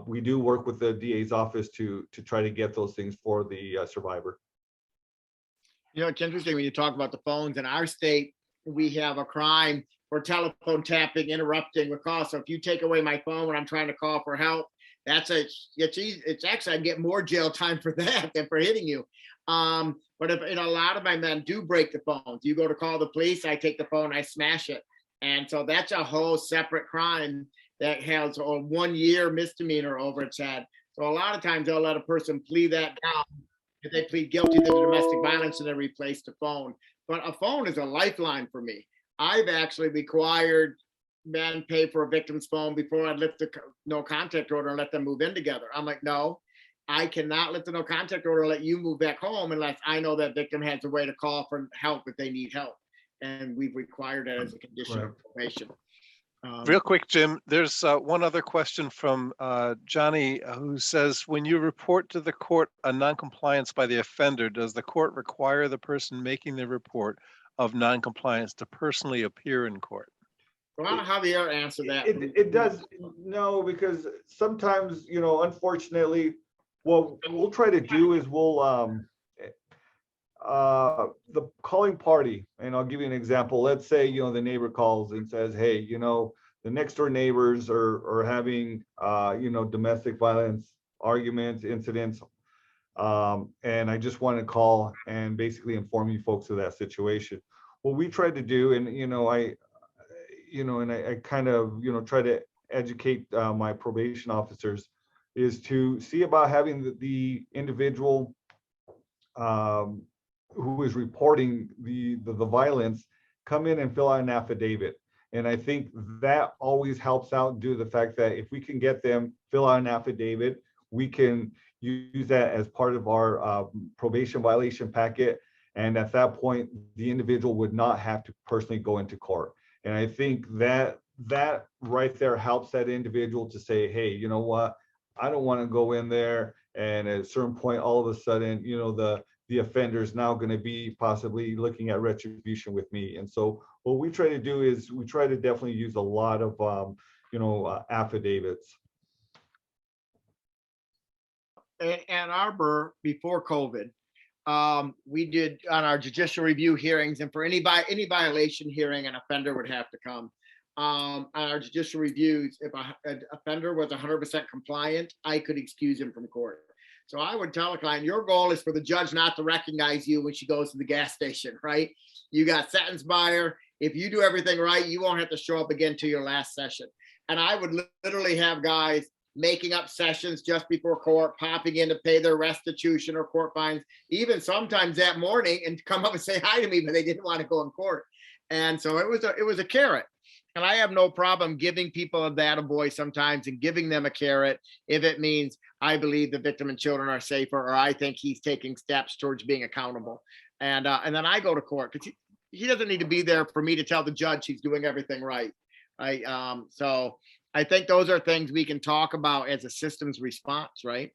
We do work with the DA's office to try to get those things for the survivor. You know, it's interesting when you talk about the phones. In our state, we have a crime for telephone tapping, interrupting with calls. So if you take away my phone when I'm trying to call for help, it's actually, I get more jail time for that than for hitting you. But if, a lot of my men do break the phones. You go to call the police, I take the phone, I smash it. And so that's a whole separate crime that has a 1 year misdemeanor over its head. So a lot of times they'll let a person plead that down. If they plead guilty to domestic violence and they replace the phone. But a phone is a lifeline for me. I've actually required men pay for a victim's phone before I lift the no contact order and let them move in together. I'm like, no, I cannot lift the no contact order and let you move back home unless I know that victim has a way to call for help if they need help. And we've required that as a condition of probation. Real quick, Jim, there's one other question from Johnny who says, when you report to the court a noncompliance by the offender, does the court require the person making the report of noncompliance to personally appear in court? Well, I don't know how the air answer that. It does, no, because sometimes, unfortunately, what we'll try to do is we'll, the calling party, and I'll give you an example. Let's say, the neighbor calls and says, hey, the next door neighbors are having, domestic violence arguments, incidents. And I just want to call and basically inform you folks of that situation. What we tried to do, and, I kind of, try to educate my probation officers, is to see about having the individual who is reporting the violence come in and fill out an affidavit. And I think that always helps out due to the fact that if we can get them fill out an affidavit, we can use that as part of our probation violation packet. And at that point, the individual would not have to personally go into court. And I think that right there helps that individual to say, hey, you know what, I don't want to go in there. And at a certain point, all of a sudden, the offender is now going to be possibly looking at retribution with me. And so what we try to do is we try to definitely use a lot of, affidavits. In Ann Arbor, before COVID, we did on our judicial review hearings, and for any violation hearing, an offender would have to come. On our judicial reviews, if an offender was 100% compliant, I could excuse him from court. So I would tell a client, your goal is for the judge not to recognize you when she goes to the gas station, right? You got sentenced by her. If you do everything right, you won't have to show up again to your last session. And I would literally have guys making up sessions just before court, popping in to pay their restitution or court fines, even sometimes that morning, and come up and say hi to me, but they didn't want to go in court. And so it was a carrot. And I have no problem giving people a attaboy sometimes and giving them a carrot if it means I believe the victim and children are safer, or I think he's taking steps towards being accountable. And then I go to court because he doesn't need to be there for me to tell the judge he's doing everything right. So I think those are things we can talk about as a systems response, right?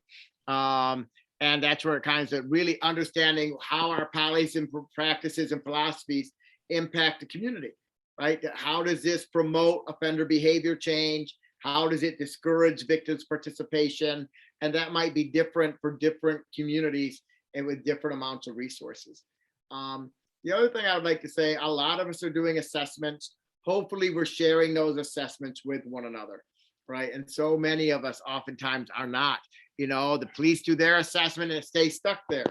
And that's where it kind of really understanding how our policies and practices and philosophies impact the community. Right? How does this promote offender behavior change? How does it discourage victims' participation? And that might be different for different communities and with different amounts of resources. The other thing I would like to say, a lot of us are doing assessments. Hopefully we're sharing those assessments with one another, right? And so many of us oftentimes are not. The police do their assessment and it stays stuck there.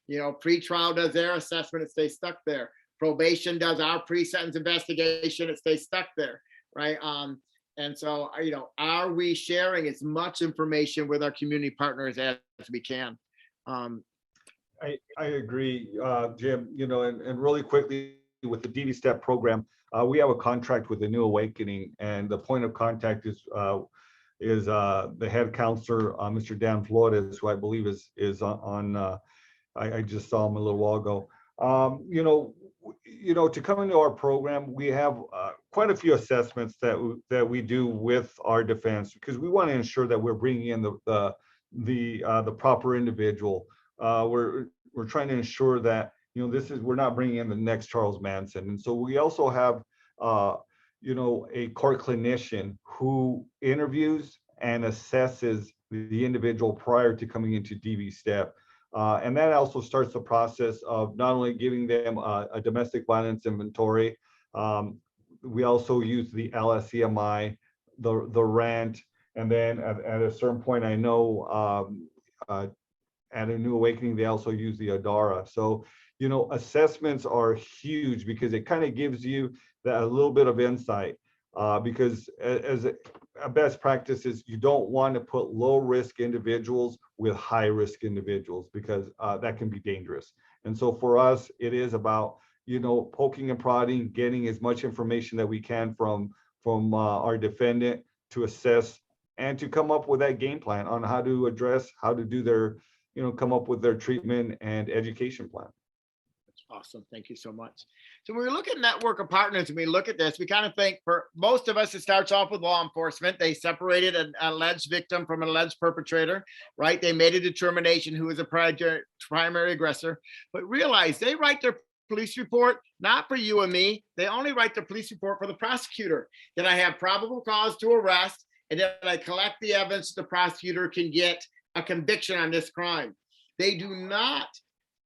Pretrial does their assessment, it stays stuck there. Probation does our pre-sentence investigation, it stays stuck there, right? And so, are we sharing as much information with our community partners as we can? I agree, Jim, and really quickly with the DD STEP program, we have a contract with the New Awakening, and the point of contact is the head counselor, Mr. Dan Flores, who I believe is on I just saw him a little while ago. To come into our program, we have quite a few assessments that we do with our defense, because we want to ensure that we're bringing in the proper individual. We're trying to ensure that we're not bringing in the next Charles Manson, and so we also have a court clinician who interviews and assesses the individual prior to coming into DV step. And that also starts the process of not only giving them a domestic violence inventory, we also use the LSEMI, the RANT, and then at a certain point, I know at a New Awakening, they also use the ADARA. So, assessments are huge because it kind of gives you a little bit of insight. Because as a best practice is you don't want to put low risk individuals with high risk individuals because that can be dangerous. And so for us, it is about, poking and prodding, getting as much information that we can from our defendant to assess and to come up with that game plan on how to address, how to do their, come up with their treatment and education plan. Awesome. Thank you so much. So when we look at network of partners and we look at this, we kind of think for most of us, it starts off with law enforcement. They separated an alleged victim from an alleged perpetrator, right? They made a determination who was a primary aggressor, but realize they write their police report, not for you and me. They only write the police report for the prosecutor. Then I have probable cause to arrest, and then I collect the evidence the prosecutor can get a conviction on this crime. They do not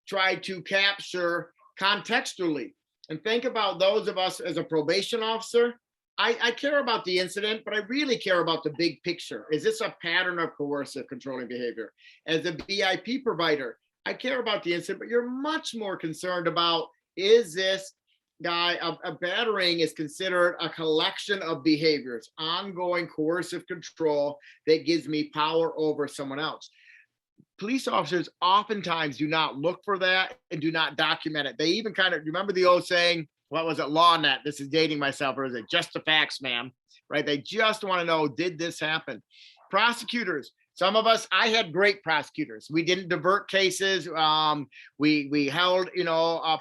try to capture contextually. And think about those of us as a probation officer. I care about the incident, but I really care about the big picture. Is this a pattern of coercive controlling behavior? As a BIP provider, I care about the incident, but you're much more concerned about, is this guy, a battering is considered a collection of behaviors, ongoing coercive control that gives me power over someone else. Police officers oftentimes do not look for that and do not document it. They even kind of remember the old saying, what was it, LawNet? This is dating myself, or is it just the facts, ma'am? Right? They just want to know, did this happen? Prosecutors, some of us, I had great prosecutors. We didn't divert cases. We held,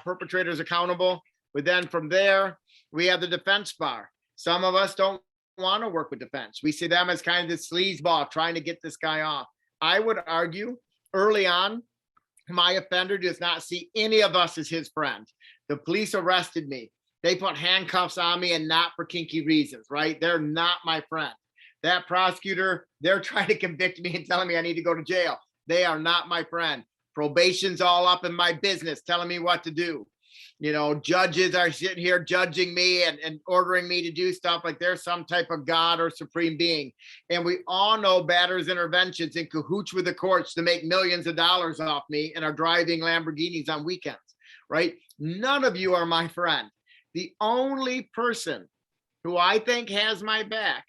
perpetrators accountable. But then from there, we have the defense bar. Some of us don't want to work with defense. We see them as kind of this sleazeball trying to get this guy off. I would argue early on, my offender does not see any of us as his friend. The police arrested me. They put handcuffs on me and not for kinky reasons, right? They're not my friend. That prosecutor, they're trying to convict me and telling me I need to go to jail. They are not my friend. Probation's all up in my business, telling me what to do. Judges are sitting here judging me and ordering me to do stuff like they're some type of God or supreme being. And we all know batters interventions in cahoots with the courts to make millions of dollars off me and are driving Lamborghinis on weekends, right? None of you are my friend. The only person who I think has my back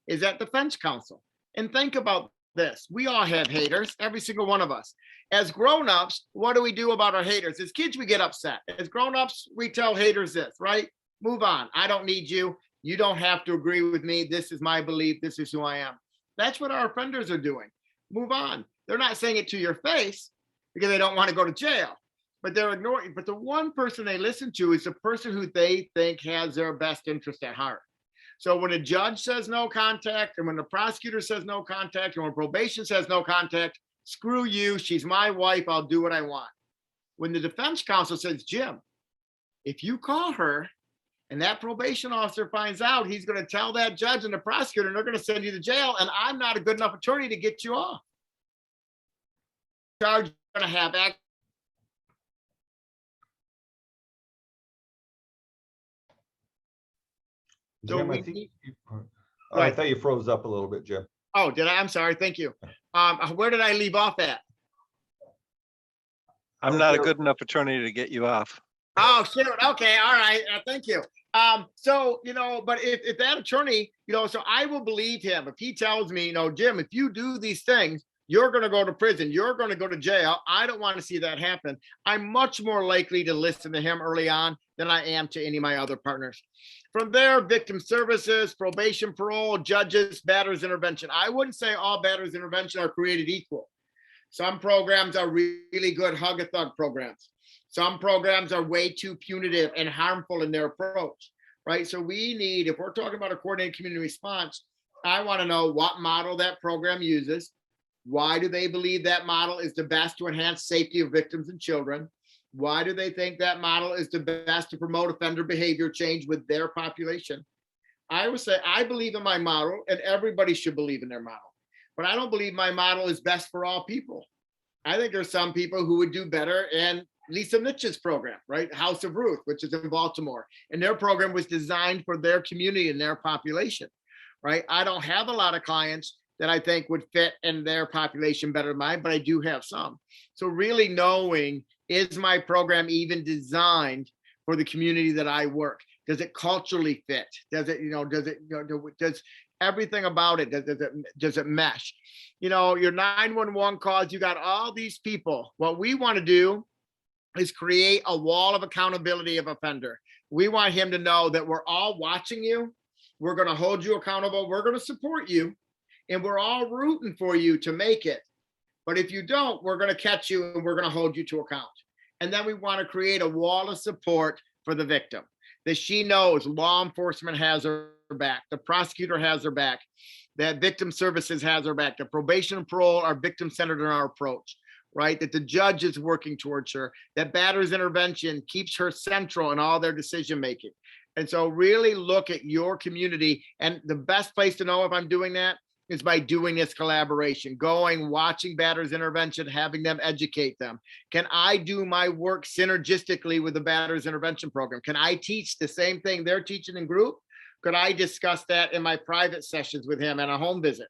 is that defense counsel. And think about this. We all have haters, every single one of us. As grown-ups, what do we do about our haters? As kids, we get upset. As grown-ups, we tell haters this, right? Move on. I don't need you. You don't have to agree with me. This is my belief. This is who I am. That's what our offenders are doing. Move on. They're not saying it to your face because they don't want to go to jail, but they're ignoring. But the one person they listen to is the person who they think has their best interest at heart. So when a judge says no contact, and when the prosecutor says no contact, and when probation says no contact, screw you, she's my wife, I'll do what I want. When the defense counsel says, Jim, if you call her and that probation officer finds out, he's going to tell that judge and the prosecutor, and they're going to send you to jail, and I'm not a good enough attorney to get you off. Charge going to have act. Jim, I thought you froze up a little bit, Jim. Oh, did I? I'm sorry. Thank you. Where did I leave off at? I'm not a good enough attorney to get you off. Oh, shoot. Okay. All right. Thank you. So, but if that attorney, so I will believe him. If he tells me, Jim, if you do these things, you're going to go to prison. You're going to go to jail. I don't want to see that happen. I'm much more likely to listen to him early on than I am to any of my other partners. From there, victim services, probation, parole, judges, batters intervention. I wouldn't say all batters intervention are created equal. Some programs are really good hug a thug programs. Some programs are way too punitive and harmful in their approach, right? So we need, if we're talking about a coordinated community response, I want to know what model that program uses. Why do they believe that model is the best to enhance safety of victims and children? Why do they think that model is the best to promote offender behavior change with their population? I would say I believe in my model, and everybody should believe in their model. But I don't believe my model is best for all people. I think there's some people who would do better in Lisa Mitch's program, right? House of Ruth, which is in Baltimore. And their program was designed for their community and their population, right? I don't have a lot of clients that I think would fit in their population better than mine, but I do have some. So really knowing, is my program even designed for the community that I work? Does it culturally fit? Does it, does everything about it, does it mesh? Your 911 calls, you got all these people. What we want to do is create a wall of accountability of offender. We want him to know that we're all watching you. We're going to hold you accountable. We're going to support you. And we're all rooting for you to make it. But if you don't, we're going to catch you and we're going to hold you to account. And then we want to create a wall of support for the victim, that she knows law enforcement has her back, the prosecutor has her back, that victim services has her back, the probation and parole are victim-centered in our approach, right? That the judge is working towards her, that batter's intervention keeps her central in all their decision-making. And so really look at your community. And the best place to know if I'm doing that is by doing this collaboration, going, watching batter's intervention, having them educate them. Can I do my work synergistically with the batter's intervention program? Can I teach the same thing they're teaching in group? Could I discuss that in my private sessions with him at a home visit,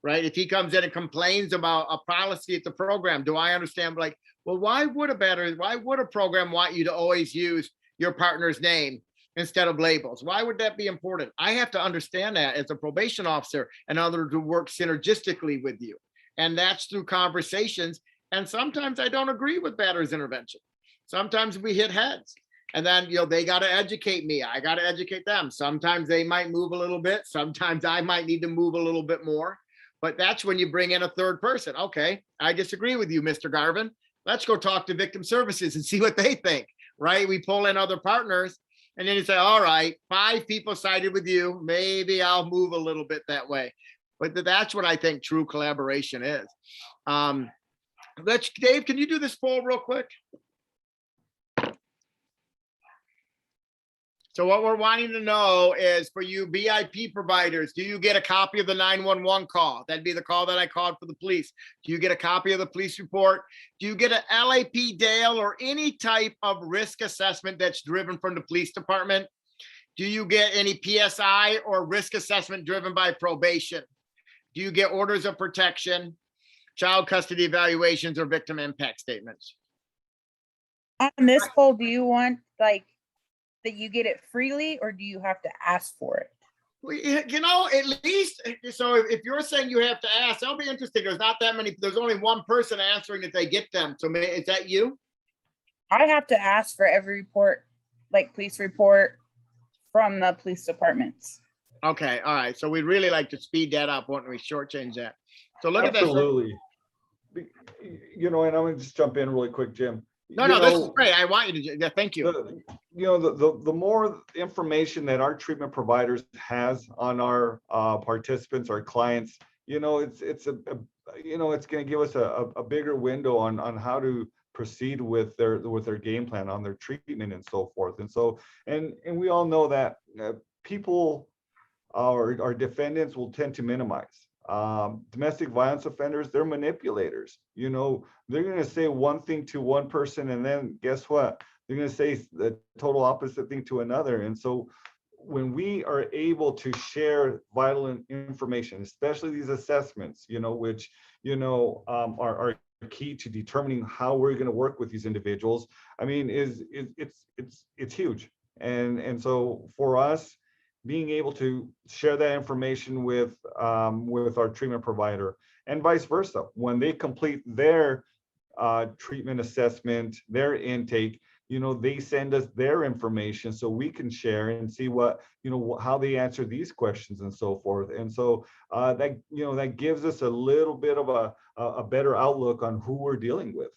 right? If he comes in and complains about a policy at the program, do I understand, like, well, why would a program want you to always use your partner's name instead of labels? Why would that be important? I have to understand that as a probation officer in order to work synergistically with you. And that's through conversations. And sometimes I don't agree with batter's intervention. Sometimes we hit heads. And then, they got to educate me. I got to educate them. Sometimes they might move a little bit. Sometimes I might need to move a little bit more. But that's when you bring in a third person. Okay, I disagree with you, Mr. Garvin. Let's go talk to victim services and see what they think, right? We pull in other partners. And then you say, all right, 5 people sided with you. Maybe I'll move a little bit that way. But that's what I think true collaboration is. Dave, can you do this poll real quick? So what we're wanting to know is, for you BIP providers, do you get a copy of the 911 call? That'd be the call that I called for the police. Do you get a copy of the police report? Do you get an LAP Dale or any type of risk assessment that's driven from the police department? Do you get any PSI or risk assessment driven by probation? Do you get orders of protection, child custody evaluations, or victim impact statements? On this poll, do you want that you get it freely, or do you have to ask for it? Well, at least, so if you're saying you have to ask, that'll be interesting. There's not that many, there's only one person answering that they get them. So is that you? I have to ask for every report, like police report from the police departments. Okay, all right. So we'd really like to speed that up, wouldn't we? Shortchange that. So look Absolutely. at that. And I'm going to just jump in really quick, Jim. No, this is great. I want you to, yeah, thank you. The more information that our treatment providers has on our participants, our clients, it's going to give us a bigger window on how to proceed with their game plan on their treatment and so forth. And so, and we all know that people, our defendants, will tend to minimize. Domestic violence offenders, they're manipulators. They're going to say one thing to one person, and then guess what? They're going to say the total opposite thing to another. And so when we are able to share vital information, especially these assessments, which are key to determining how we're going to work with these individuals, I mean, it's huge. And so for us, being able to share that information with our treatment provider, and vice versa, when they complete their treatment assessment, their intake, they send us their information so we can share and see what, how they answer these questions and so forth. And so that gives us a little bit of a better outlook on who we're dealing with.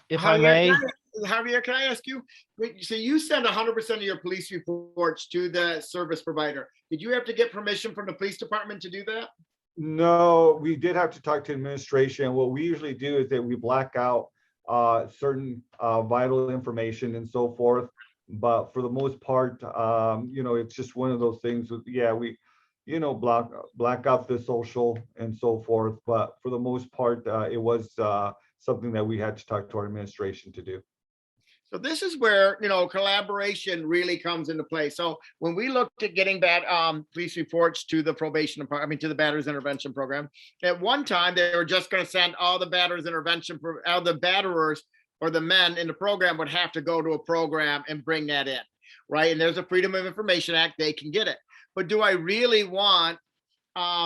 If I may. Javier, can I ask you, so you send 100% of your police reports to the service provider. Did you have to get permission from the police department to do that? No, we did have to talk to administration. What we usually do is that we black out certain vital information and so forth. but for the most part, it's just one of those things with, yeah, we, black out the social and so forth. But for the most part, it was something that we had to talk to our administration to do. So this is where, collaboration really comes into play. So when we looked at getting police reports to the probation department, to the batterers intervention program, at one time they were just going to send all the batterers intervention, all the batterers or the men in the program would have to go to a program and bring that in, right? And there's a Freedom of Information Act, they can get it. But do I really want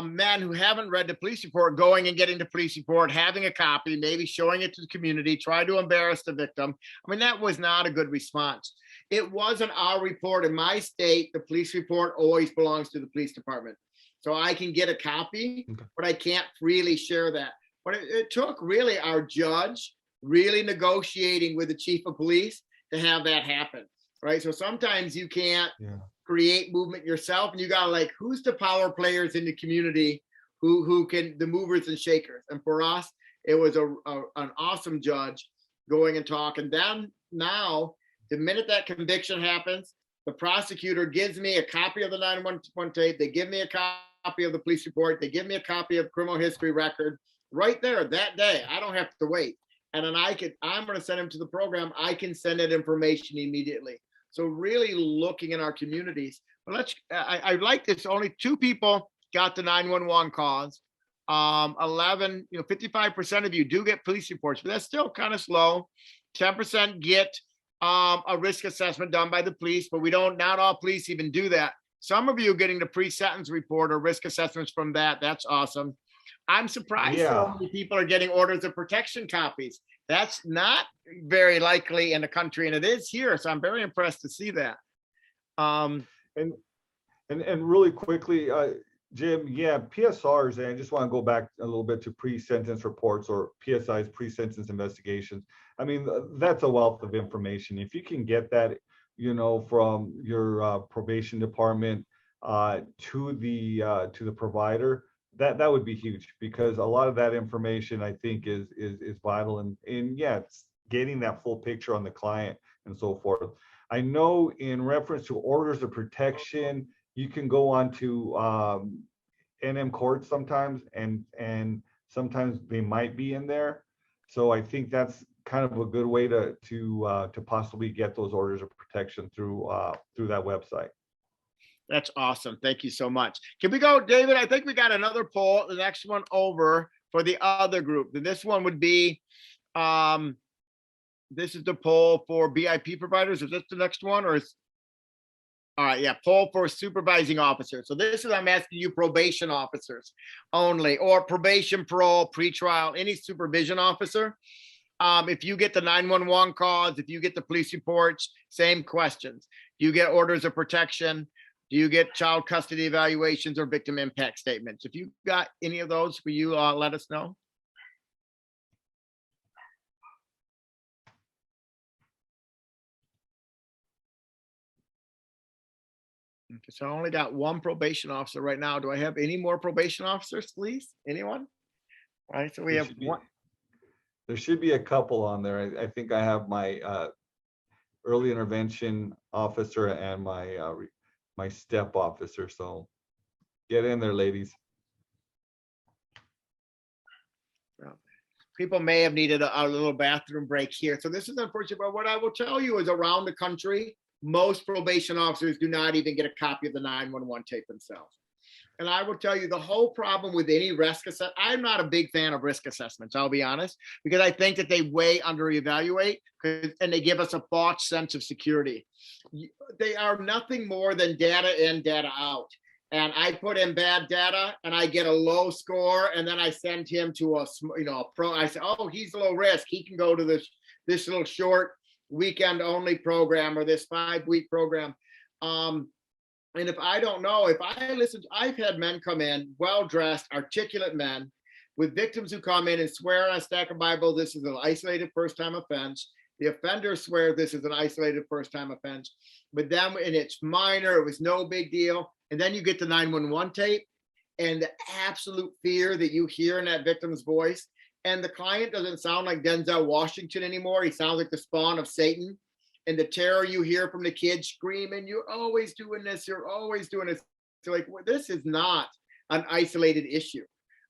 men who haven't read the police report going and getting the police report, having a copy, maybe showing it to the community, try to embarrass the victim? I mean, that was not a good response. It wasn't our report. In my state, the police report always belongs to the police department. So I can get a copy, but I can't freely share that. But it took really our judge really negotiating with the chief of police to have that happen, right? So sometimes you can't create movement yourself, and you got like, who's the power players in the community who can, the movers and shakers. And for us, it was an awesome judge going and talking. Then now, the minute that conviction happens, the prosecutor gives me a copy of the 911 tape. They give me a copy of the police report. They give me a copy of criminal history record right there that day. I don't have to wait. And then I'm going to send him to the program. I can send that information immediately. So really looking in our communities. But I like this. Only 2 people got the 911 calls. 11, 55% of you do get police reports, but that's still kind of slow. 10% get a risk assessment done by the police, but not all police even do that. Some of you are getting the pre-sentence report or risk assessments from that. That's awesome. I'm surprised so many people are getting orders of protection copies. That's not very likely in the country, and it is here. So I'm very impressed to see that. And really quickly, Jim, PSRs, and I just want to go back a little bit to pre-sentence reports or PSI's pre-sentence investigations. I mean, that's a wealth of information. If you can get that, from your probation department to the provider, that would be huge, because a lot of that information, I think, is vital, and it's getting that full picture on the client and so forth. I know in reference to orders of protection, you can go on to NM courts sometimes, and sometimes they might be in there. So I think that's kind of a good way to possibly get those orders of protection through that website. That's awesome. Thank you so much. Can we go, David? I think we got another poll, the next one over for the other group. And this one would be, this is the poll for BIP providers. Is this the next one, or is, all right, yeah, poll for supervising officers. So this is, I'm asking you probation officers only, or probation, parole, pretrial, any supervision officer. If you get the 911 calls, if you get the police reports, same questions. Do you get orders of protection? Do you get child custody evaluations or victim impact statements? If you got any of those, will you let us know? Okay, so I only got 1 probation officer right now. Do I have any more probation officers, please? Anyone? All right, so we have 1. There should be a couple on there. I think I have my early intervention officer and my step officer. So get in there, ladies. People may have needed a little bathroom break here. So this is unfortunate, but what I will tell you is around the country, most probation officers do not even get a copy of the 911 tape themselves. And I will tell you, the whole problem with any risk assessment, I'm not a big fan of risk assessments, I'll be honest, because I think that they way under evaluate and they give us a false sense of security. They are nothing more than data in, data out. And I put in bad data and I get a low score, and then I send him to a pro. I say, oh, he's low risk. He can go to this little short weekend only program or this 5-week program. And if I don't know, if I listen, I've had men come in, well-dressed, articulate men, with victims who come in and swear on a stack of Bible, this is an isolated first-time offense. The offender swears this is an isolated first-time offense. But then, and it's minor, it was no big deal. And then you get the 911 tape and the absolute fear that you hear in that victim's voice. And the client doesn't sound like Denzel Washington anymore. He sounds like the spawn of Satan. and the terror you hear from the kids screaming, you're always doing this, you're always doing this. So like, well, this is not an isolated issue.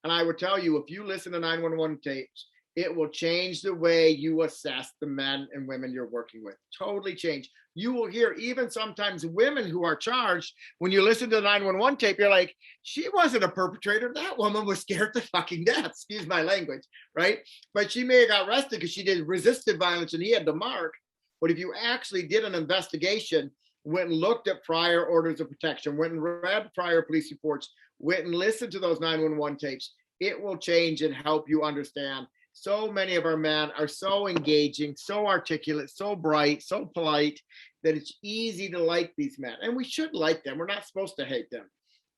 And I would tell you, if you listen to 911 tapes, it will change the way you assess the men and women you're working with. Totally change. You will hear even sometimes women who are charged, when you listen to the 911 tape, you're like, she wasn't a perpetrator. That woman was scared to fucking death. Excuse my language, right? But she may have got arrested because she did resisted violence and he had the mark. But if you actually did an investigation, went and looked at prior orders of protection, went and read prior police reports, went and listened to those 911 tapes, it will change and help you understand. So many of our men are so engaging, so articulate, so bright, so polite that it's easy to like these men. And we should like them. We're not supposed to hate them.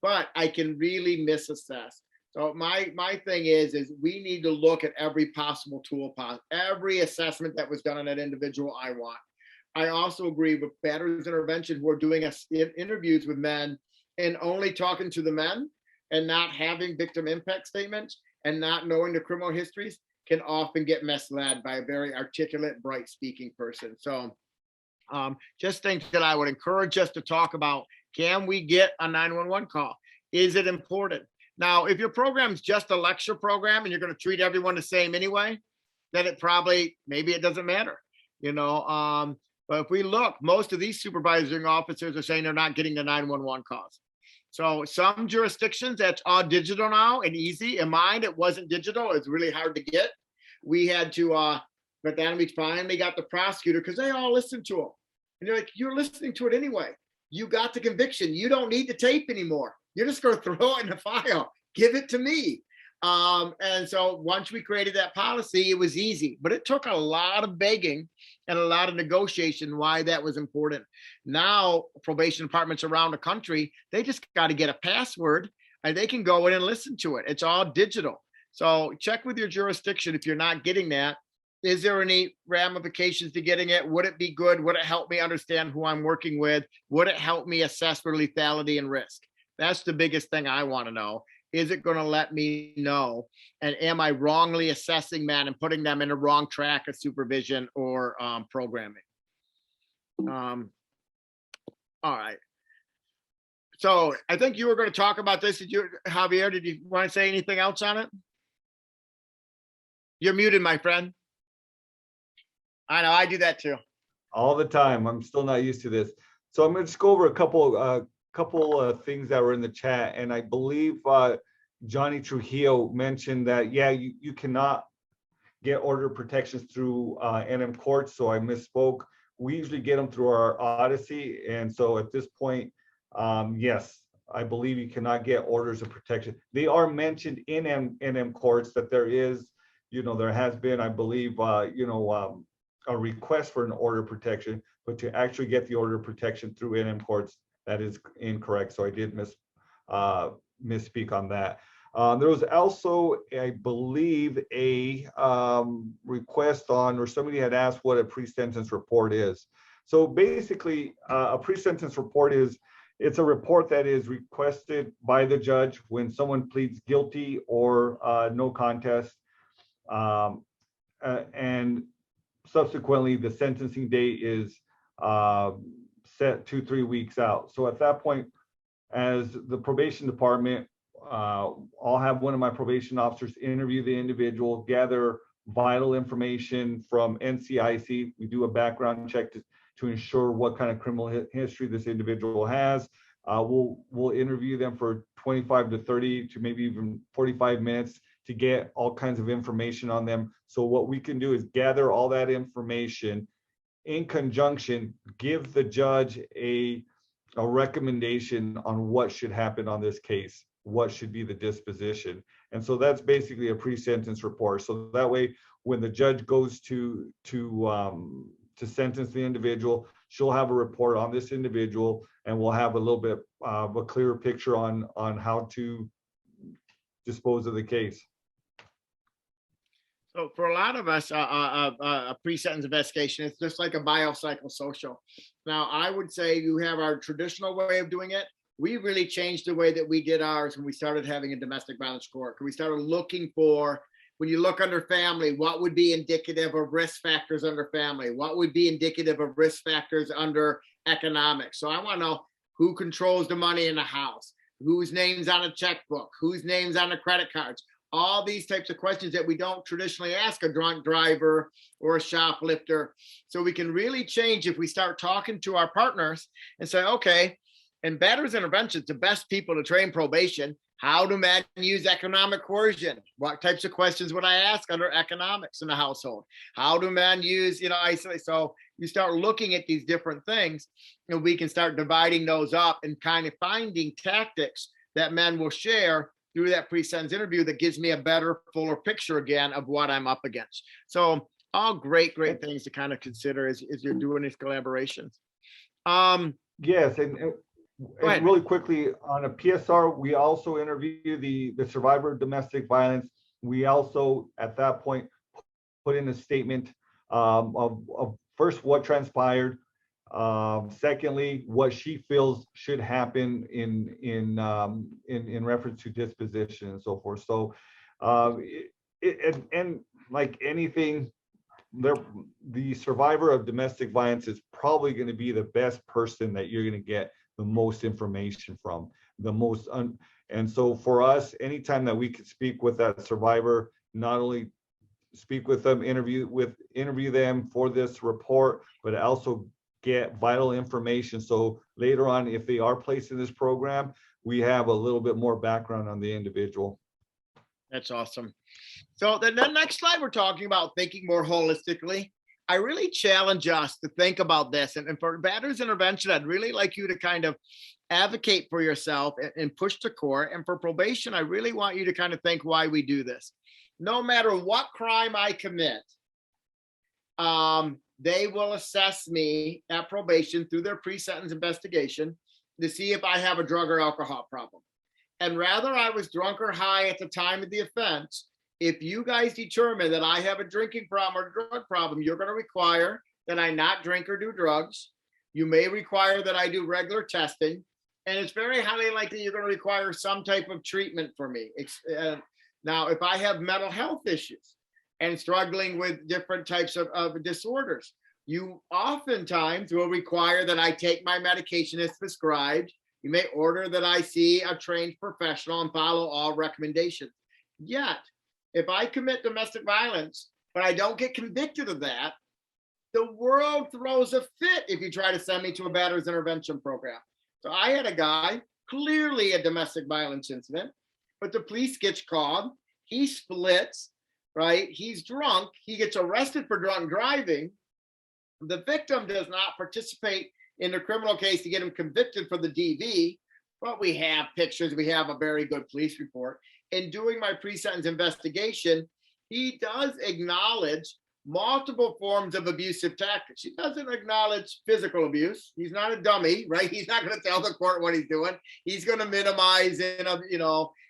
But I can really misassess. So my thing is we need to look at every possible tool, every assessment that was done on that individual I want. I also agree with Batter's Intervention, who are doing interviews with men and only talking to the men and not having victim impact statements and not knowing the criminal histories, can often get misled by a very articulate, bright speaking person. So just think that I would encourage us to talk about, can we get a 911 call? Is it important? Now, if your program's just a lecture program and you're going to treat everyone the same anyway, then it probably, maybe it doesn't matter, but if we look, most of these supervising officers are saying they're not getting the 911 calls. So some jurisdictions, that's all digital now and easy. In mine, it wasn't digital. It's really hard to get. We had to, but then we finally got the prosecutor because they all listened to them. And they're like, you're listening to it anyway. You got the conviction. You don't need the tape anymore. You're just going to throw it in the file. Give it to me. And so once we created that policy, it was easy, but it took a lot of begging and a lot of negotiation why that was important. Now, probation departments around the country, they just got to get a password and they can go in and listen to it. It's all digital. So check with your jurisdiction if you're not getting that. Is there any ramifications to getting it? Would it be good? Would it help me understand who I'm working with? Would it help me assess for lethality and risk? That's the biggest thing I want to know. Is it going to let me know? And am I wrongly assessing men and putting them in a wrong track of supervision or programming? All right. So I think you were going to talk about this. Javier, did you want to say anything else on it? You're muted, my friend. I know, I do that too. All the time. I'm still not used to this. So I'm going to just go over a couple of things that were in the chat, and I believe Johnny Trujillo mentioned that you cannot get order protections through NM courts, so I misspoke. We usually get them through our Odyssey, and so at this point, yes, I believe you cannot get orders of protection. They are mentioned in NM courts that there is, there has been, I believe, a request for an order of protection, but to actually get the order of protection through NM courts, that is incorrect. So I did misspeak on that. There was also, I believe, a request on, or somebody had asked what a pre-sentence report is. So basically, a pre-sentence report it's a report that is requested by the judge when someone pleads guilty or no contest, and subsequently the sentencing date is set 2-3 weeks out. So at that point, as the probation department, I'll have one of my probation officers interview the individual, gather vital information from NCIC. We do a background check to ensure what kind of criminal history this individual has. We'll interview them for 25 to 30 to maybe even 45 minutes to get all kinds of information on them. So what we can do is gather all that information in conjunction, give the judge a recommendation on what should happen on this case, what should be the disposition. And so that's basically a pre-sentence report. So that way, when the judge goes to sentence the individual, she'll have a report on this individual, and we'll have a little bit of a clearer picture on how to dispose of the case. So for a lot of us, a pre-sentence investigation, it's just like a biopsychosocial. Now, I would say you have our traditional way of doing it. We really changed the way that we did ours when we started having a domestic violence court. We started looking for when you look under family, what would be indicative of risk factors under family? What would be indicative of risk factors under economics? So I want to know who controls the money in the house, whose name's on a checkbook, whose name's on the credit cards. All these types of questions that we don't traditionally ask a drunk driver or a shoplifter. So we can really change if we start talking to our partners and say, okay, and batterers interventions, the best people to train probation. How do men use economic coercion? What types of questions would I ask under economics in the household? How do men use, isolate? So you start looking at these different things, and we can start dividing those up and kind of finding tactics that men will share through that pre-sentence interview that gives me a better, fuller picture again of what I'm up against. So all great things to kind of consider as you're doing these collaborations. Yes, and really quickly on a PSR, we also interview the survivor of domestic violence. We also, at that point, put in a statement of first what transpired, secondly what she feels should happen in reference to disposition and so forth. So, and like anything, the survivor of domestic violence is probably going to be the best person that you're going to get the most information from, and so for us, anytime that we could speak with that survivor, not only speak with them, interview them for this report, but also get vital information. So later on, if they are placed in this program, we have a little bit more background on the individual. That's awesome. So the next slide, we're talking about thinking more holistically. I really challenge us to think about this. And for batterers intervention, I'd really like you to kind of advocate for yourself and push to court. And for probation, I really want you to kind of think why we do this. No matter what crime I commit, they will assess me at probation through their pre-sentence investigation to see if I have a drug or alcohol problem. And rather I was drunk or high at the time of the offense, if you guys determine that I have a drinking problem or drug problem, you're going to require that I not drink or do drugs. You may require that I do regular testing. And it's very highly likely you're going to require some type of treatment for me. Now, if I have mental health issues and struggling with different types of disorders, you oftentimes will require that I take my medication as prescribed. You may order that I see a trained professional and follow all recommendations. Yet, if I commit domestic violence, but I don't get convicted of that, the world throws a fit if you try to send me to a batterers intervention program. So I had a guy, clearly a domestic violence incident, but the police gets called, he splits, right? He's drunk, he gets arrested for drunk driving. The victim does not participate in the criminal case to get him convicted for the DV, but we have pictures, we have a very good police report. In doing my pre-sentence investigation, he does acknowledge multiple forms of abusive tactics. He doesn't acknowledge physical abuse. He's not a dummy, right? He's not going to tell the court what he's doing. He's going to minimize and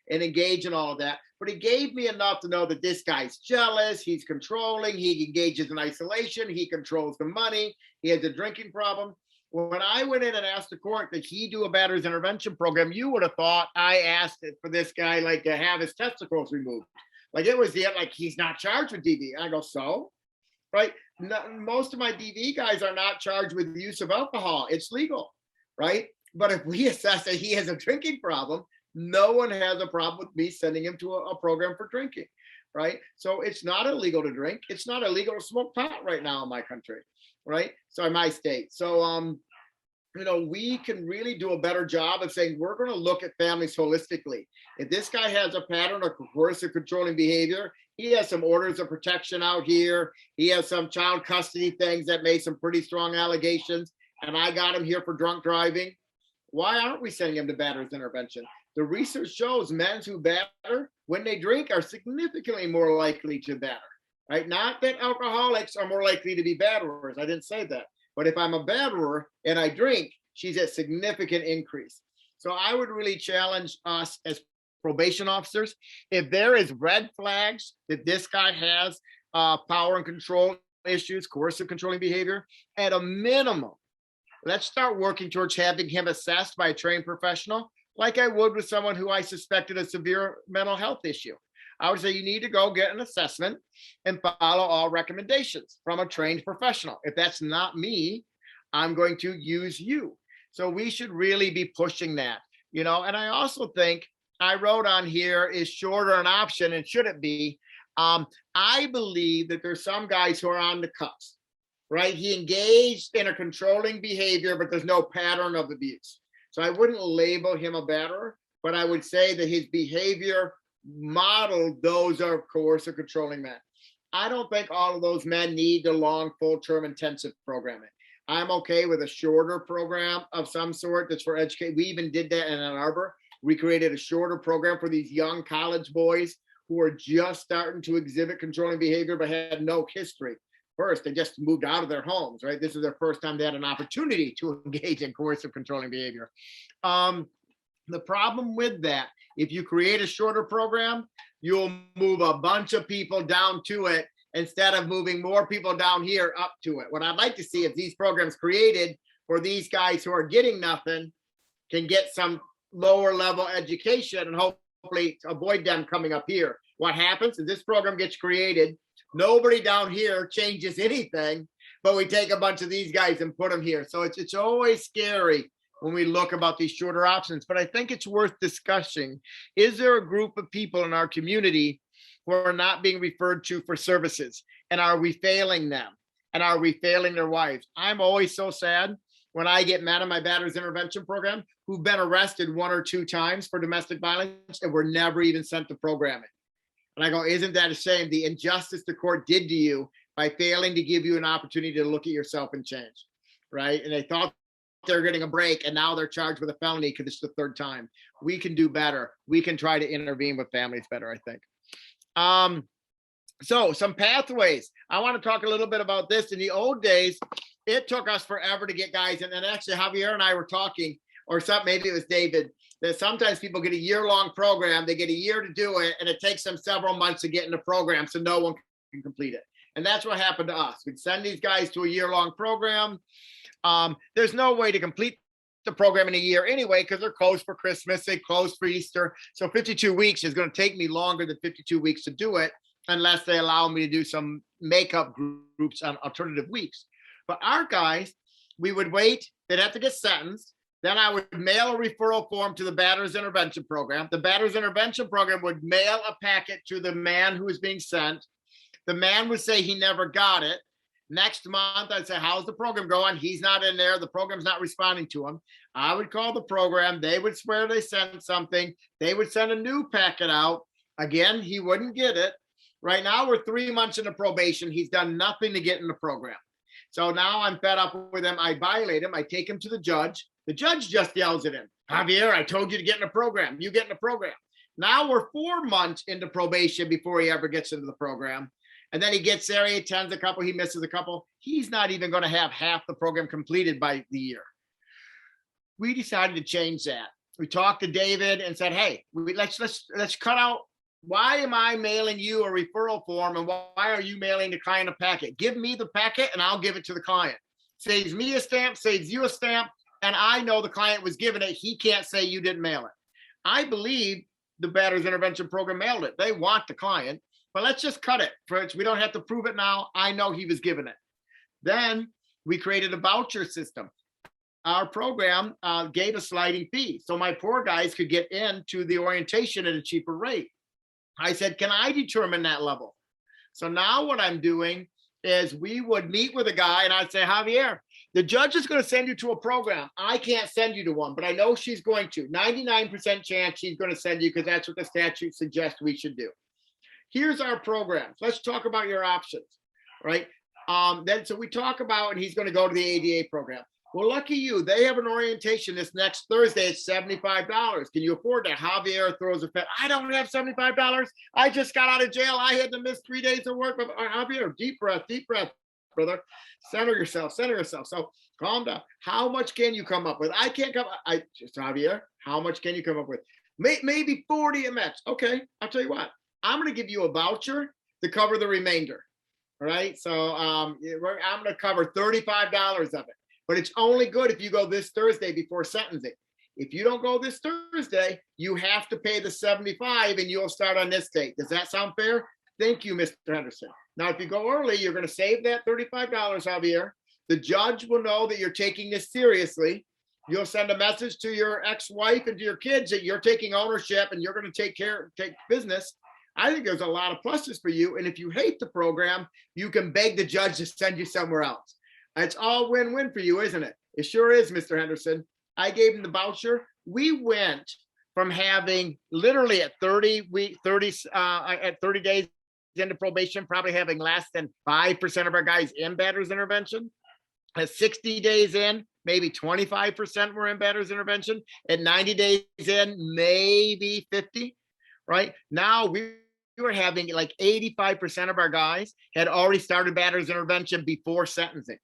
engage in all of that. But he gave me enough to know that this guy's jealous, he's controlling, he engages in isolation, he controls the money, he has a drinking problem. When I went in and asked the court that he do a batterers intervention program, you would have thought I asked it for this guy like to have his testicles removed. Like it was like he's not charged with DV. I go, so? Right? Most of my DV guys are not charged with the use of alcohol. It's legal, right? But if we assess that he has a drinking problem, no one has a problem with me sending him to a program for drinking, right? So it's not illegal to drink. It's not illegal to smoke pot right now in my country, right? So in my state. So, we can really do a better job of saying we're going to look at families holistically. If this guy has a pattern of coercive controlling behavior, he has some orders of protection out here. He has some child custody things that made some pretty strong allegations. And I got him here for drunk driving. Why aren't we sending him to batterers intervention? The research shows men who batter when they drink are significantly more likely to batter, right? Not that alcoholics are more likely to be batterers. I didn't say that. But if I'm a batterer and I drink, she's at significant increase. So I would really challenge us as probation officers. If there is red flags that this guy has power and control issues, coercive controlling behavior, at a minimum, let's start working towards having him assessed by a trained professional, like I would with someone who I suspected a severe mental health issue. I would say you need to go get an assessment and follow all recommendations from a trained professional. If that's not me, I'm going to use you. So we should really be pushing that, and I also think I wrote on here, is shorter an option, and should it be? I believe that there's some guys who are on the cusp, right? He engaged in a controlling behavior, but there's no pattern of abuse. So I wouldn't label him a batterer, but I would say that his behavior modeled those of coercive controlling men. I don't think all of those men need the long, full-term intensive programming. I'm okay with a shorter program of some sort that's for education. We even did that in Ann Arbor. We created a shorter program for these young college boys who are just starting to exhibit controlling behavior but had no history. First, they just moved out of their homes, right? This is their first time they had an opportunity to engage in coercive controlling behavior. The problem with that, if you create a shorter program, you'll move a bunch of people down to it instead of moving more people down here up to it. What I'd like to see is these programs created for these guys who are getting nothing can get some lower level education and hopefully avoid them coming up here. What happens is this program gets created, nobody down here changes anything, but we take a bunch of these guys and put them here. So it's always scary when we look about these shorter options, but I think it's worth discussing. Is there a group of people in our community who are not being referred to for services? And are we failing them? And are we failing their wives? I'm always so sad when I get men in my batterers intervention program who've been arrested 1 or 2 times for domestic violence and were never even sent to programming. And I go, isn't that a shame? The injustice the court did to you by failing to give you an opportunity to look at yourself and change, right? And they thought they're getting a break, and now they're charged with a felony because it's the 3rd time. We can do better. We can try to intervene with families better, I think. So some pathways. I want to talk a little bit about this. In the old days, it took us forever to get guys. And then actually Javier and I were talking, or something, maybe it was David, that sometimes people get a year-long program. They get a year to do it, and it takes them several months to get in the program, so no one can complete it. And that's what happened to us. We'd send these guys to a year-long program. There's no way to complete the program in a year anyway, because they're closed for Christmas, they closed for Easter. So 52 weeks is going to take me longer than 52 weeks to do it, unless they allow me to do some makeup groups on alternative weeks. But our guys, we would wait, they'd have to get sentenced. Then I would mail a referral form to the batterers intervention program. The batterers intervention program would mail a packet to the man who was being sent. The man would say he never got it. Next month, I'd say, how's the program going? He's not in there. The program's not responding to him. I would call the program. They would swear they sent something. They would send a new packet out. Again, he wouldn't get it. Right now, we're 3 months into probation. He's done nothing to get in the program. So now I'm fed up with him. I violate him. I take him to the judge. The judge just yells at him, Javier, I told you to get in the program. You get in the program. Now we're 4 months into probation before he ever gets into the program. And then he gets there, he attends a couple, he misses a couple. He's not even going to have half the program completed by the year. We decided to change that. We talked to David and said, hey, let's cut out. Why am I mailing you a referral form, and why are you mailing the client a packet? Give me the packet and I'll give it to the client. Saves me a stamp, saves you a stamp, and I know the client was given it. He can't say you didn't mail it. I believe the batterers intervention program mailed it. They want the client, but let's just cut it. We don't have to prove it now. I know he was given it. Then we created a voucher system. Our program gave a sliding fee, so my poor guys could get into the orientation at a cheaper rate. I said, can I determine that level? So now what I'm doing is we would meet with a guy and I'd say, Javier, the judge is going to send you to a program. I can't send you to one, but I know she's going to. 99% chance she's going to send you because that's what the statute suggests we should do. Here's our program. Let's talk about your options, right? So we talk about, and he's going to go to the ADA program. Well, lucky you, they have an orientation this next Thursday at $75. Can you afford that? Javier throws a fit. I don't have $75. I just got out of jail. I had to miss 3 days of work. Javier, deep breath, brother. Center yourself. So calm down. How much can you come up with? I can't come. Javier, how much can you come up with? Maybe 40 at max. Okay, I'll tell you what. I'm going to give you a voucher to cover the remainder. All right. So I'm going to cover $35 of it. But it's only good if you go this Thursday before sentencing. if you don't go this Thursday, you have to pay the 75 and you'll start on this date. Does that sound fair? Thank you, Mr. Henderson. Now, if you go early, you're going to save that $35, Javier. The judge will know that you're taking this seriously. You'll send a message to your ex-wife and to your kids that you're taking ownership and you're going to take business. I think there's a lot of pluses for you. And if you hate the program, you can beg the judge to send you somewhere else. It's all win-win for you, isn't it? It sure is, Mr. Henderson. I gave him the voucher. We went from having literally at 30 days into probation, probably having less than 5% of our guys in batterers intervention. At 60 days in, maybe 25% were in batterers intervention. At 90 days in, maybe 50, right? Now we were having like 85% of our guys had already started batterers intervention before sentencing.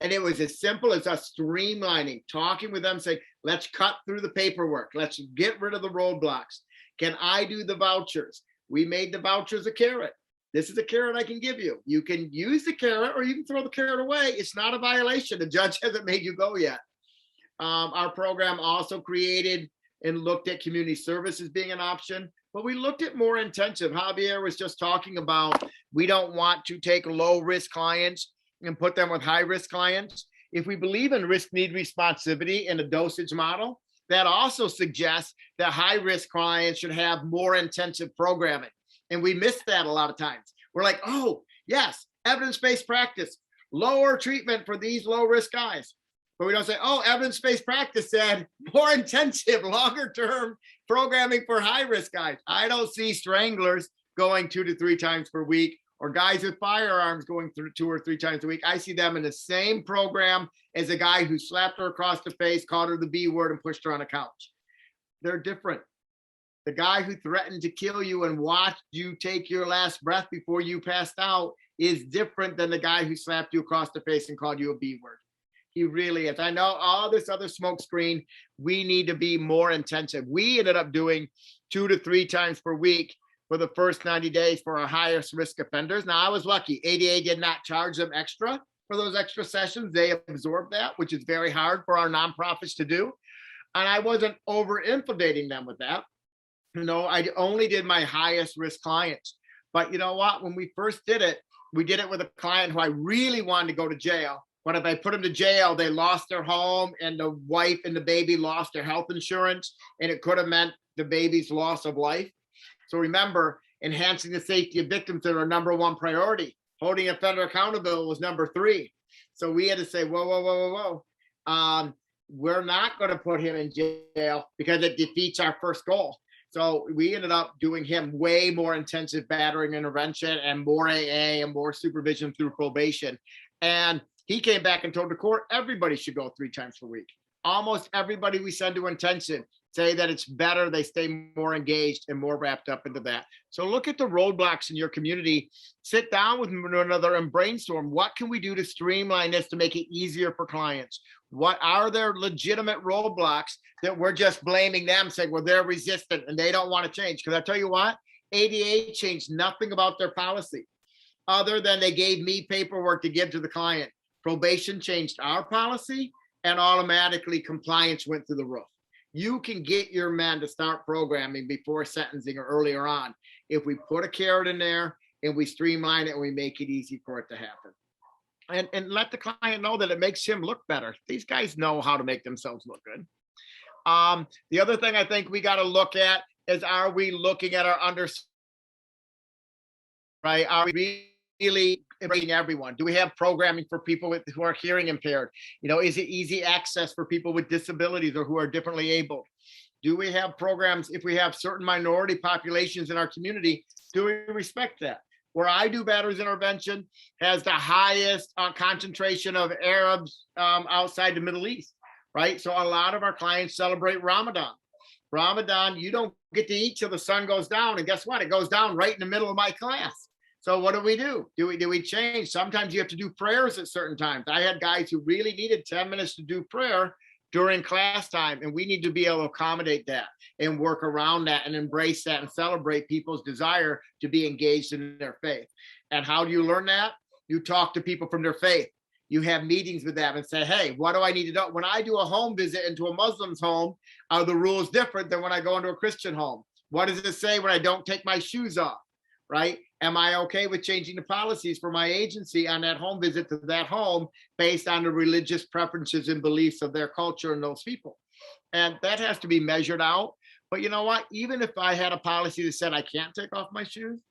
And it was as simple as us streamlining, talking with them, saying, let's cut through the paperwork. Let's get rid of the roadblocks. Can I do the vouchers? We made the vouchers a carrot. This is a carrot I can give you. You can use the carrot or you can throw the carrot away. It's not a violation. The judge hasn't made you go yet. Our program also created and looked at community services being an option, but we looked at more intensive. Javier was just talking about, we don't want to take low risk clients and put them with high risk clients. If we believe in risk need responsivity in a dosage model, that also suggests that high risk clients should have more intensive programming. And we miss that a lot of times. We're like, oh, yes, evidence-based practice, lower treatment for these low-risk guys. But we don't say, oh, evidence-based practice said more intensive, longer-term programming for high-risk guys. I don't see stranglers going 2 to 3 times per week or guys with firearms going through 2 or 3 times a week. I see them in the same program as a guy who slapped her across the face, called her the B word, and pushed her on a couch. They're different. The guy who threatened to kill you and watched you take your last breath before you passed out is different than the guy who slapped you across the face and called you a B word. He really is. I know all this other smoke screen, we need to be more intensive. We ended up doing 2 to 3 times per week for the first 90 days for our highest risk offenders. Now, I was lucky. ADA did not charge them extra for those extra sessions. They absorbed that, which is very hard for our nonprofits to do. And I wasn't over-infiltrating them with that. You know, I only did my highest risk clients. But you know what? When we first did it, we did it with a client who I really wanted to go to jail. But if I put them to jail, they lost their home and the wife and the baby lost their health insurance. And it could have meant the baby's loss of life. So remember, enhancing the safety of victims is our number 1 priority. Holding offender accountable was number 3. So we had to say, whoa. We're not going to put him in jail because it defeats our first goal. So we ended up doing him way more intensive battering intervention and more AA and more supervision through probation. And he came back and told the court, everybody should go 3 times per week. Almost everybody we send to intensive say that it's better. They stay more engaged and more wrapped up into that. So look at the roadblocks in your community, sit down with one another and brainstorm. What can we do to streamline this to make it easier for clients? What are there legitimate roadblocks that we're just blaming them, saying, well, they're resistant and they don't want to change? Because I tell you what, ADA changed nothing about their policy other than they gave me paperwork to give to the client. Probation changed our policy and automatically compliance went through the roof. You can get your men to start programming before sentencing or earlier on if we put a carrot in there and we streamline it and we make it easy for it to happen. And let the client know that it makes him look better. These guys know how to make themselves look good. The other thing I think we got to look at is, are we looking at our right? Are we really embracing everyone? Do we have programming for people who are hearing impaired? You know, is it easy access for people with disabilities or who are differently able? Do we have programs if we have certain minority populations in our community? Do we respect that? Where I do batterers intervention has the highest concentration of Arabs outside the Middle East, right? So a lot of our clients celebrate Ramadan. Ramadan, you don't get to eat till the sun goes down. And guess what? It goes down right in the middle of my class. So what do? Do we change? Sometimes you have to do prayers at certain times. I had guys who really needed 10 minutes to do prayer during class time, and we need to be able to accommodate that and work around that and embrace that and celebrate people's desire to be engaged in their faith. And how do you learn that? You talk to people from their faith. You have meetings with them and say, hey, what do I need to know? When I do a home visit into a Muslim's home, are the rules different than when I go into a Christian home? What does it say when I don't take my shoes off, right? Am I okay with changing the policies for my agency on that home visit to that home based on the religious preferences and beliefs of their culture and those people? And that has to be measured out. But you know what? Even if I had a policy that said I can't take off my shoes,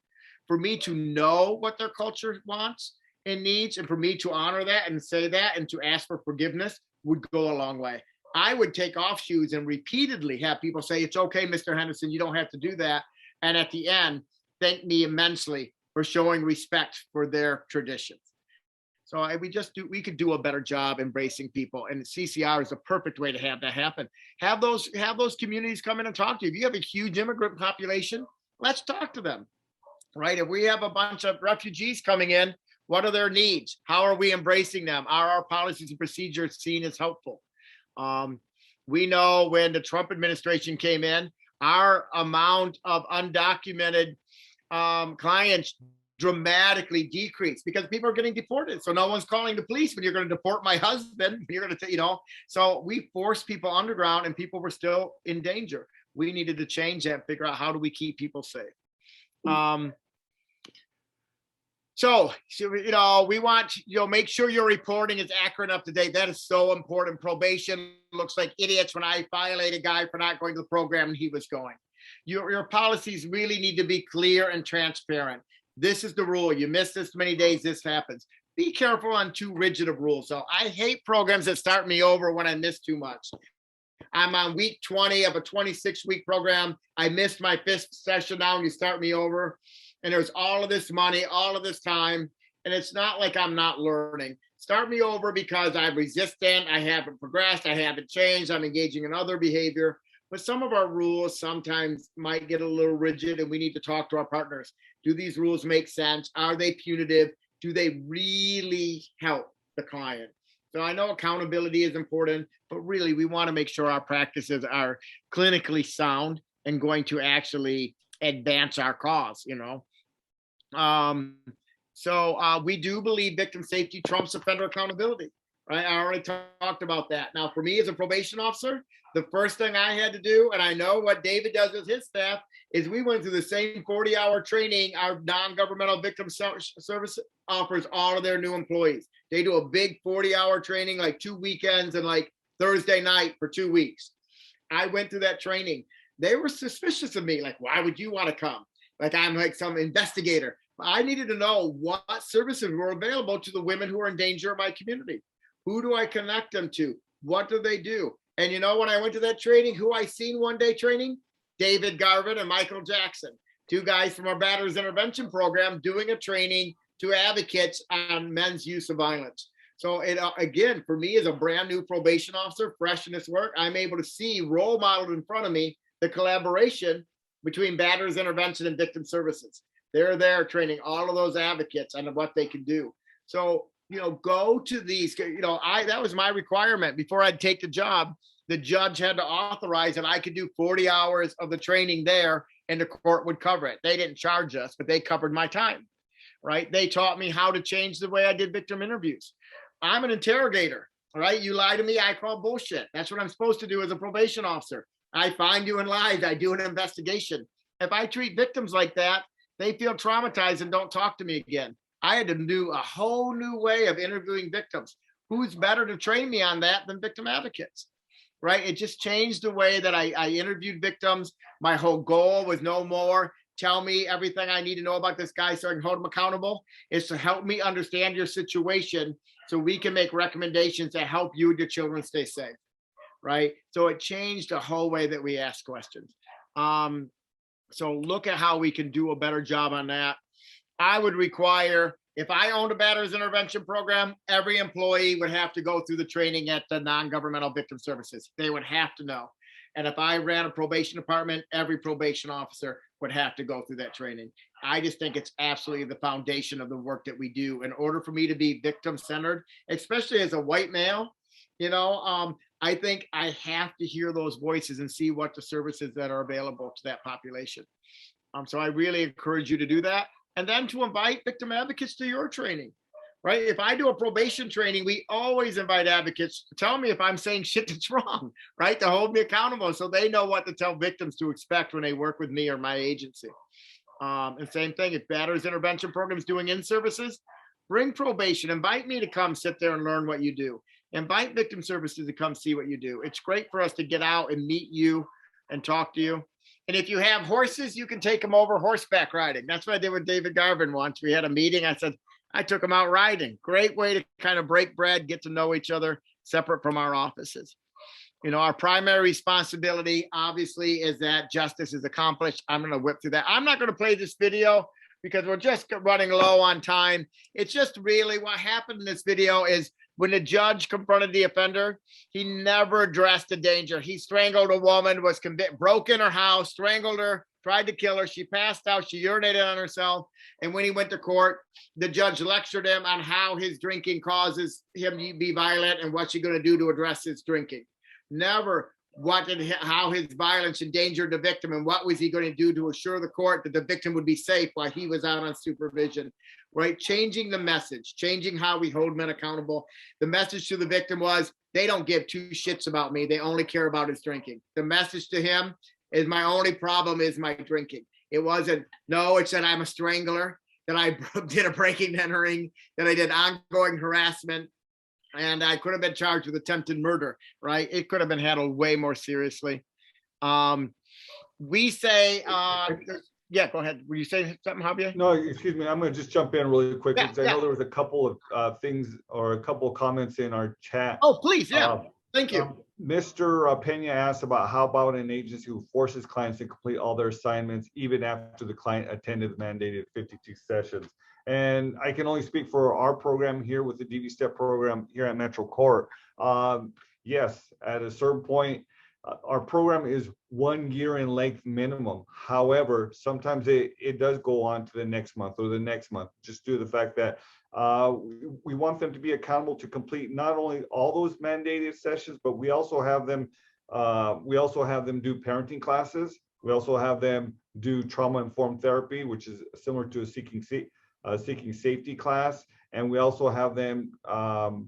for me to know what their culture wants and needs, and for me to honor that and say that and to ask for forgiveness would go a long way. I would take off shoes and repeatedly have people say, it's okay, Mr. Henderson, you don't have to do that. And at the end, thank me immensely for showing respect for their traditions. So we could do a better job embracing people, and CCR is a perfect way to have that happen. Have those communities come in and talk to you. If you have a huge immigrant population, let's talk to them, right? If we have a bunch of refugees coming in, what are their needs? How are we embracing them? Are our policies and procedures seen as helpful? We know when the Trump administration came in, our amount of undocumented clients dramatically decreased because people are getting deported. So no one's calling the police when you're going to deport my husband. You're going to, so we forced people underground and people were still in danger. We needed to change that and figure out how do we keep people safe. So, we want, make sure your reporting is accurate and up to date. That is so important. Probation looks like idiots when I violate a guy for not going to the program and he was going. Your policies really need to be clear and transparent. This is the rule. You miss this many days, this happens. Be careful on too rigid of rules. So I hate programs that start me over when I miss too much. I'm on week 20 of a 26-week program. I missed my 5th session now and you start me over. And there's all of this money, all of this time. And it's not like I'm not learning. Start me over because I'm resistant. I haven't progressed. I haven't changed. I'm engaging in other behavior. But some of our rules sometimes might get a little rigid and we need to talk to our partners. Do these rules make sense? Are they punitive? Do they really help the client? So I know accountability is important, but really we want to make sure our practices are clinically sound and going to actually advance our cause, So we do believe victim safety trumps offender accountability, right? I already talked about that. Now, for me as a probation officer, the first thing I had to do, and I know what David does with his staff, is we went through the same 40-hour training our non-governmental victim service offers all of their new employees. They do a big 40-hour training, like 2 weekends and like Thursday night for 2 weeks. I went through that training. They were suspicious of me. Like, why would you want to come? Like I'm like some investigator. I needed to know what services were available to the women who are in danger of my community. Who do I connect them to? What do they do? And when I went to that training, who I seen one day training? David Garvin and Michael Jackson, 2 guys from our Batterers Intervention Program doing a training to advocates on men's use of violence. So again, for me as a brand new probation officer, fresh in this work, I'm able to see role modeled in front of me the collaboration between Batterers Intervention and Victim Services. They're there training all of those advocates on what they can do. So, go to these, that was my requirement before I'd take the job. The judge had to authorize that I could do 40 hours of the training there and the court would cover it. They didn't charge us, but they covered my time, right? They taught me how to change the way I did victim interviews. I'm an interrogator, all right? You lie to me, I call bullshit. That's what I'm supposed to do as a probation officer. I find you in lies, I do an investigation. If I treat victims like that, they feel traumatized and don't talk to me again. I had to do a whole new way of interviewing victims. Who's better to train me on that than victim advocates, right? It just changed the way that I interviewed victims. My whole goal was no more tell me everything I need to know about this guy so I can hold him accountable. It's to help me understand your situation so we can make recommendations that help you and your children stay safe, right? So it changed the whole way that we ask questions. So look at how we can do a better job on that. I would require, if I owned a Batterers Intervention Program, every employee would have to go through the training at the non-governmental victim services. They would have to know. And if I ran a probation department, every probation officer would have to go through that training. I just think it's absolutely the foundation of the work that we do. In order for me to be victim-centered, especially as a white male, I think I have to hear those voices and see what the services that are available to that population. So I really encourage you to do that. And then to invite victim advocates to your training, right? If I do a probation training, we always invite advocates to tell me if I'm saying shit that's wrong, right? To hold me accountable so they know what to tell victims to expect when they work with me or my agency. And same thing, if batterers intervention programs doing in-services, bring probation, invite me to come sit there and learn what you do. Invite victim services to come see what you do. It's great for us to get out and meet you and talk to you. And if you have horses, you can take them over horseback riding. That's what I did with David Garvin once. We had a meeting. I said, I took him out riding. Great way to kind of break bread, get to know each other separate from our offices. You know, our primary responsibility, obviously, is that justice is accomplished. I'm going to whip through that. I'm not going to play this video because we're just running low on time. It's just really what happened in this video is when the judge confronted the offender, he never addressed the danger. He strangled a woman, was convicted, broke in her house, strangled her, tried to kill her. She passed out. She urinated on herself. And when he went to court, the judge lectured him on how his drinking causes him to be violent and what's he going to do to address his drinking. Never how his violence endangered the victim and what was he going to do to assure the court that the victim would be safe while he was out on supervision, right? Changing the message, changing how we hold men accountable. The message to the victim was, they don't give two shits about me. They only care about his drinking. The message to him is, my only problem is my drinking. It wasn't, no, it said I'm a strangler, that I did a breaking and entering, that I did ongoing harassment, and I could have been charged with attempted murder, right? It could have been handled way more seriously. We say, yeah, go ahead. Were you saying something, Javier? No, excuse me. I'm going to just jump in really quick because I Yeah. know there was a couple of things or a couple of comments in our chat. Oh, please, yeah. Thank you. Mr. Pena asked about how about an agency who forces clients to complete all their assignments even after the client attended the mandated 52 sessions. And I can only speak for our program here with the DV STEP program here at Metro Court. Yes, at a certain point, our program is 1 year in length minimum. However, sometimes it does go on to the next month or the next month, just due to the fact that we want them to be accountable to complete not only all those mandated sessions, but we also have them do parenting classes. We also have them do trauma-informed therapy, which is similar to a seeking safety class. And we also have them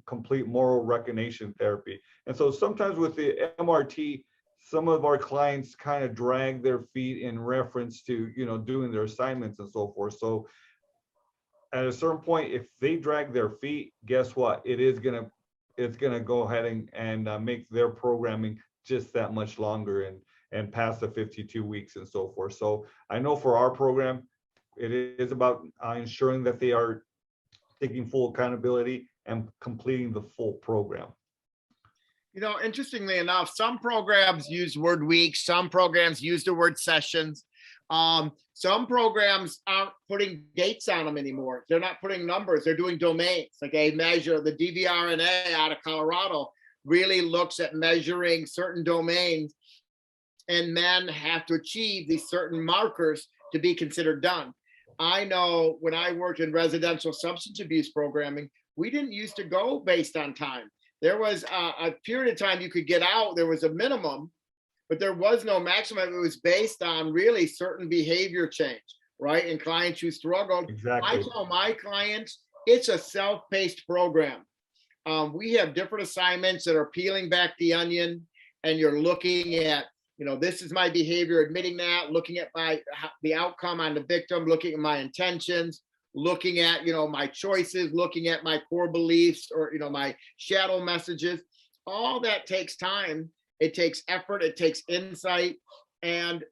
complete moral recognition therapy. And so sometimes with the MRT, some of our clients kind of drag their feet in reference to, doing their assignments and so forth. So at a certain point, if they drag their feet, guess what? It's gonna go ahead and make their programming just that much longer and past the 52 weeks and so forth. So I know for our program, it is about ensuring that they are taking full accountability and completing the full program. Interestingly enough, some programs use word weeks, some programs use the word sessions. Some programs aren't putting dates on them anymore. They're not putting numbers, they're doing domains. Like a measure, the DVRNA out of Colorado really looks at measuring certain domains, and men have to achieve these certain markers to be considered done. I know when I worked in residential substance abuse programming, we didn't used to go based on time. There was a period of time you could get out, there was a minimum, but there was no maximum. It was based on really certain behavior change, right? And clients who struggled. Exactly. I tell my clients, it's a self-paced program. We have different assignments that are peeling back the onion, and you're looking at, this is my behavior, admitting that, looking at the outcome on the victim, looking at my intentions, looking at, my choices, looking at my core beliefs or, my shadow messages. All that takes time. It takes effort. It takes insight. And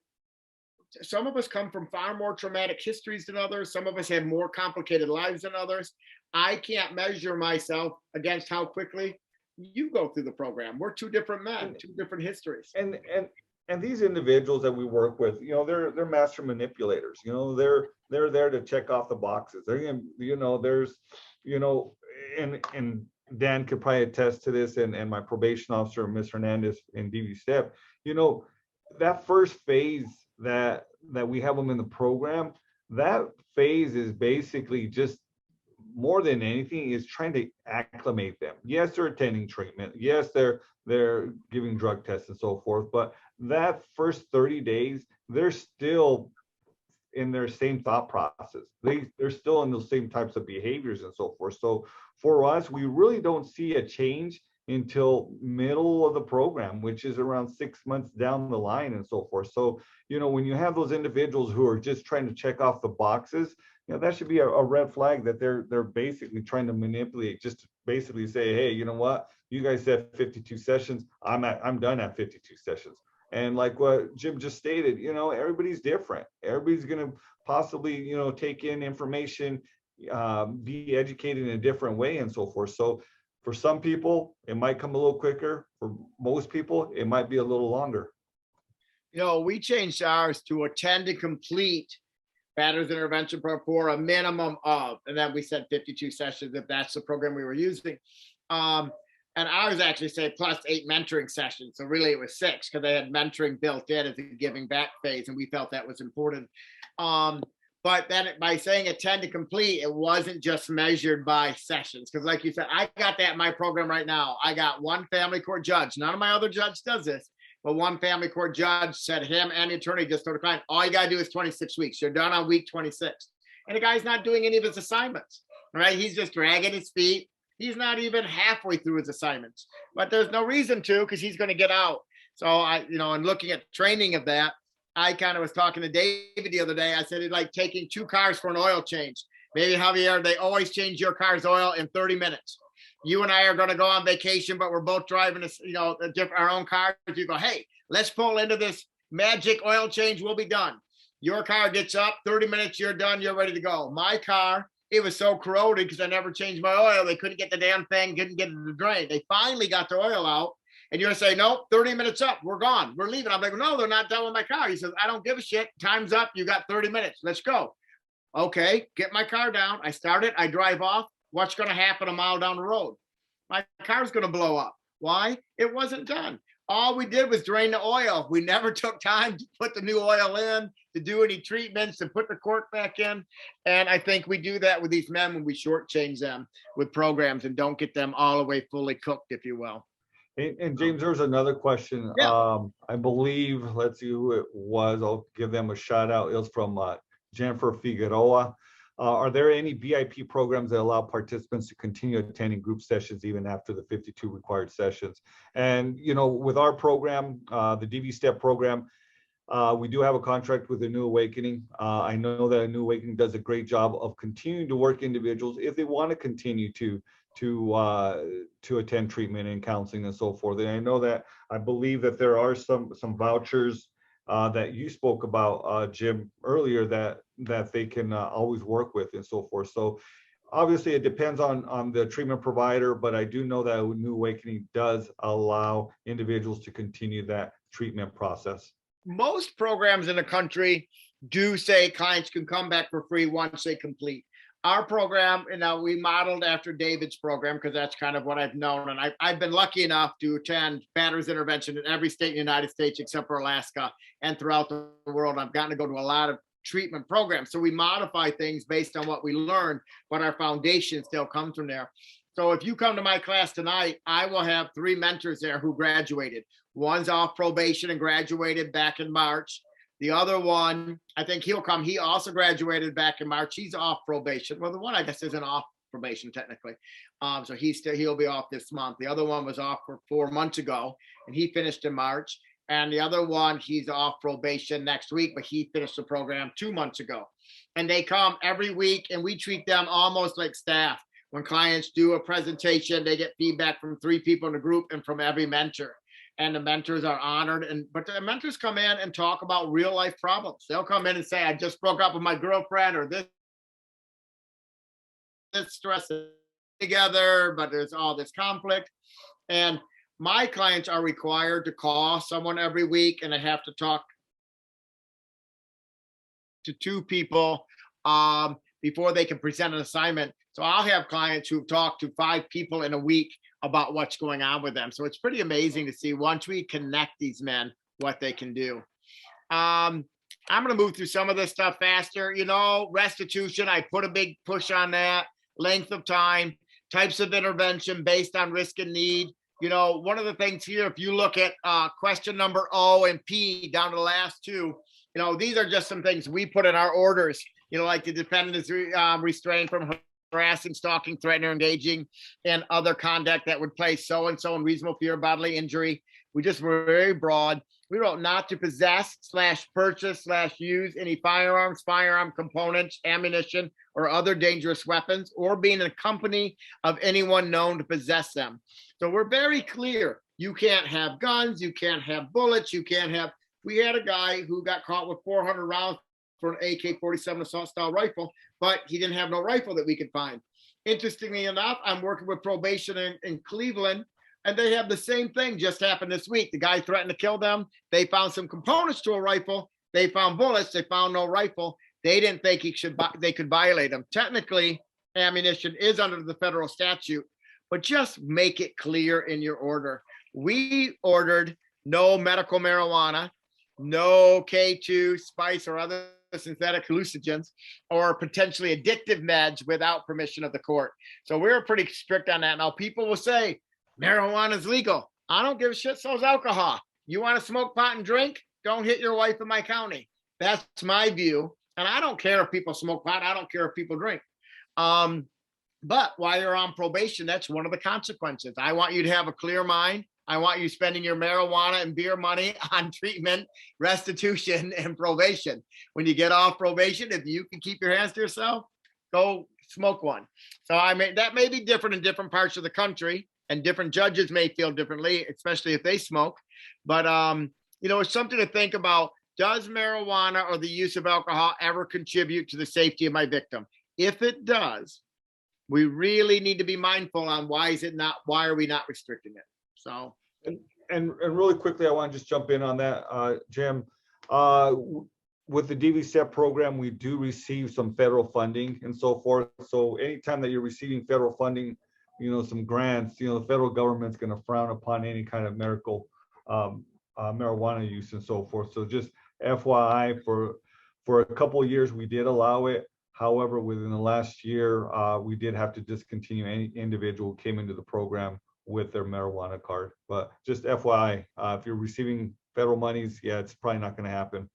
some of us come from far more traumatic histories than others. Some of us have more complicated lives than others. I can't measure myself against how quickly you go through the program. We're two different men, two different histories. And these individuals that we work with, they're master manipulators. They're there to check off the boxes. And Dan could probably attest to this, and my probation officer, Ms. Hernandez in DV STEP, that first phase that we have them in the program, that phase is basically just more than anything is trying to acclimate them. Yes, they're attending treatment. Yes, they're giving drug tests and so forth. But that first 30 days, they're still in their same thought process. They're still in those same types of behaviors and so forth. So for us, we really don't see a change until middle of the program, which is around 6 months down the line and so forth. So, when you have those individuals who are just trying to check off the boxes, that should be a red flag that they're basically trying to manipulate, just to basically say, hey, you know what, you guys said 52 sessions, I'm done at 52 sessions. And like what Jim just stated, everybody's different. Everybody's going to possibly, take in information, be educated in a different way and so forth. So for some people, it might come a little quicker. For most people, it might be a little longer. We changed ours to attend and complete Batter's intervention program for a minimum of, and then we said 52 sessions if that's the program we were using. And ours actually say plus 8 mentoring sessions. So really it was 6 because they had mentoring built in as a giving back phase, and we felt that was important. But then by saying attend to complete, it wasn't just measured by sessions. Because like you said, I got that in my program right now. I got one family court judge. None of my other judge does this, but one family court judge said him and the attorney just told the client, all you got to do is 26 weeks. You're done on week 26. And the guy's not doing any of his assignments, right? He's just dragging his feet. He's not even halfway through his assignments, but there's no reason to, because he's going to get out. So and looking at training of that, I kind of was talking to David the other day. I said, it's like taking 2 cars for an oil change. Maybe Javier, they always change your car's oil in 30 minutes. You and I are going to go on vacation, but we're both driving our own cars. You go, hey, let's pull into this magic oil change. We'll be done. Your car gets up, 30 minutes, you're done. You're ready to go. My car, it was so corroded because I never changed my oil. They couldn't get the damn thing, couldn't get it to drain. They finally got the oil out. And you're going to say, nope, 30 minutes up. We're gone. We're leaving. I'm like, no, they're not done with my car. He says, I don't give a shit. Time's up. You got 30 minutes. Let's go. Okay, get my car down. I start it. I drive off. What's going to happen a mile down the road? My car's going to blow up. Why? It wasn't done. All we did was drain the oil. We never took time to put the new oil in, to do any treatments, to put the cork back in. And I think we do that with these men when we shortchange them with programs and don't get them all the way fully cooked, if you will. And James, there's another question. Yeah. I believe, let's see who it was. I'll give them a shout out. It was from Jennifer Figueroa. Are there any VIP programs that allow participants to continue attending group sessions even after the 52 required sessions? And, with our program, the DV STEP program, we do have a contract with the New Awakening. I know that New Awakening does a great job of continuing to work individuals if they want to continue to attend treatment and counseling and so forth. And I know that I believe that there are some vouchers that you spoke about, Jim, earlier that they can always work with and so forth. So obviously it depends on the treatment provider, but I do know that New Awakening does allow individuals to continue that treatment process. Most programs in the country do say clients can come back for free once they complete. Our program, we modeled after David's program because that's kind of what I've known. And I've been lucky enough to attend Batter's intervention in every state in the United States except for Alaska and throughout the world. I've gotten to go to a lot of treatment programs. So we modify things based on what we learn, but our foundation still comes from there. So if you come to my class tonight, I will have 3 mentors there who graduated. One's off probation and graduated back in March. The other one, I think he'll come. He also graduated back in March. He's off probation. Well, the one I guess isn't off probation technically. So he'll be off this month. The other one was off for 4 months ago, and he finished in March. And the other one, he's off probation next week, but he finished the program 2 months ago. And they come every week, and we treat them almost like staff. When clients do a presentation, they get feedback from 3 people in the group and from every mentor. And the mentors are honored. But the mentors come in and talk about real life problems. They'll come in and say, I just broke up with my girlfriend, or this stress together, but there's all this conflict. And my clients are required to call someone every week, and they have to talk to 2 people before they can present an assignment. So I'll have clients who've talked to 5 people in a week about what's going on with them. So it's pretty amazing to see once we connect these men, what they can do. I'm going to move through some of this stuff faster. Restitution, I put a big push on that. Length of time, types of intervention based on risk and need. One of the things here, if you look at question number O and P down to the last 2, these are just some things we put in our orders, like the defendant is restrained from harassing, stalking, threatening, or engaging in other conduct that would place so-and-so in reasonable fear of bodily injury. We just were very broad. We wrote not to possess / purchase / use any firearms, firearm components, ammunition, or other dangerous weapons, or being in company of anyone known to possess them. So we're very clear. You can't have guns. You can't have bullets. You can't have. We had a guy who got caught with 400 rounds for an AK-47 assault style rifle, but he didn't have no rifle that we could find. Interestingly enough, I'm working with probation in Cleveland, and they have the same thing just happened this week. The guy threatened to kill them. They found some components to a rifle. They found bullets. They found no rifle. They didn't think they could violate them. Technically, ammunition is under the federal statute, but just make it clear in your order. We ordered no medical marijuana, no K2, spice, or other synthetic hallucinogens, or potentially addictive meds without permission of the court. So we're pretty strict on that. Now, people will say marijuana is legal. I don't give a shit. So is alcohol. You want to smoke pot and drink? Don't hit your wife in my county. That's my view. And I don't care if people smoke pot. I don't care if people drink. But while you're on probation, that's one of the consequences. I want you to have a clear mind. I want you spending your marijuana and beer money on treatment, restitution, and probation. When you get off probation, if you can keep your hands to yourself, go smoke one. So that may be different in different parts of the country, and different judges may feel differently, especially if they smoke. But it's something to think about. Does marijuana or the use of alcohol ever contribute to the safety of my victim? If it does, we really need to be mindful on why are we not restricting it? So, and really quickly, I want to just jump in on that, Jim. With the DVCEP program, we do receive some federal funding and so forth. So anytime that you're receiving federal funding, some grants, the federal government's going to frown upon any kind of medical marijuana use and so forth. So just FYI, for a couple of years, we did allow it. However, within the last year, we did have to discontinue any individual who came into the program with their marijuana card. But just FYI, if you're receiving federal monies, yeah, it's probably not going to happen.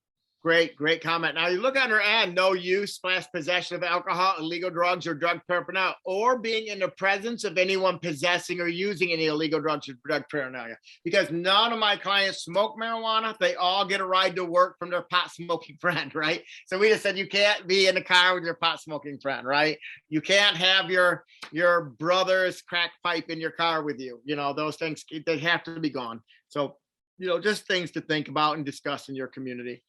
Great comment. Now you look under and no use / possession of alcohol, illegal drugs, or drug paraphernalia, or being in the presence of anyone possessing or using any illegal drugs or drug paraphernalia. Because none of my clients smoke marijuana. They all get a ride to work from their pot smoking friend, right? So we just said you can't be in the car with your pot smoking friend, right? You can't have your brother's crack pipe in your car with you. Those things, they have to be gone. So just things to think about and discuss in your community.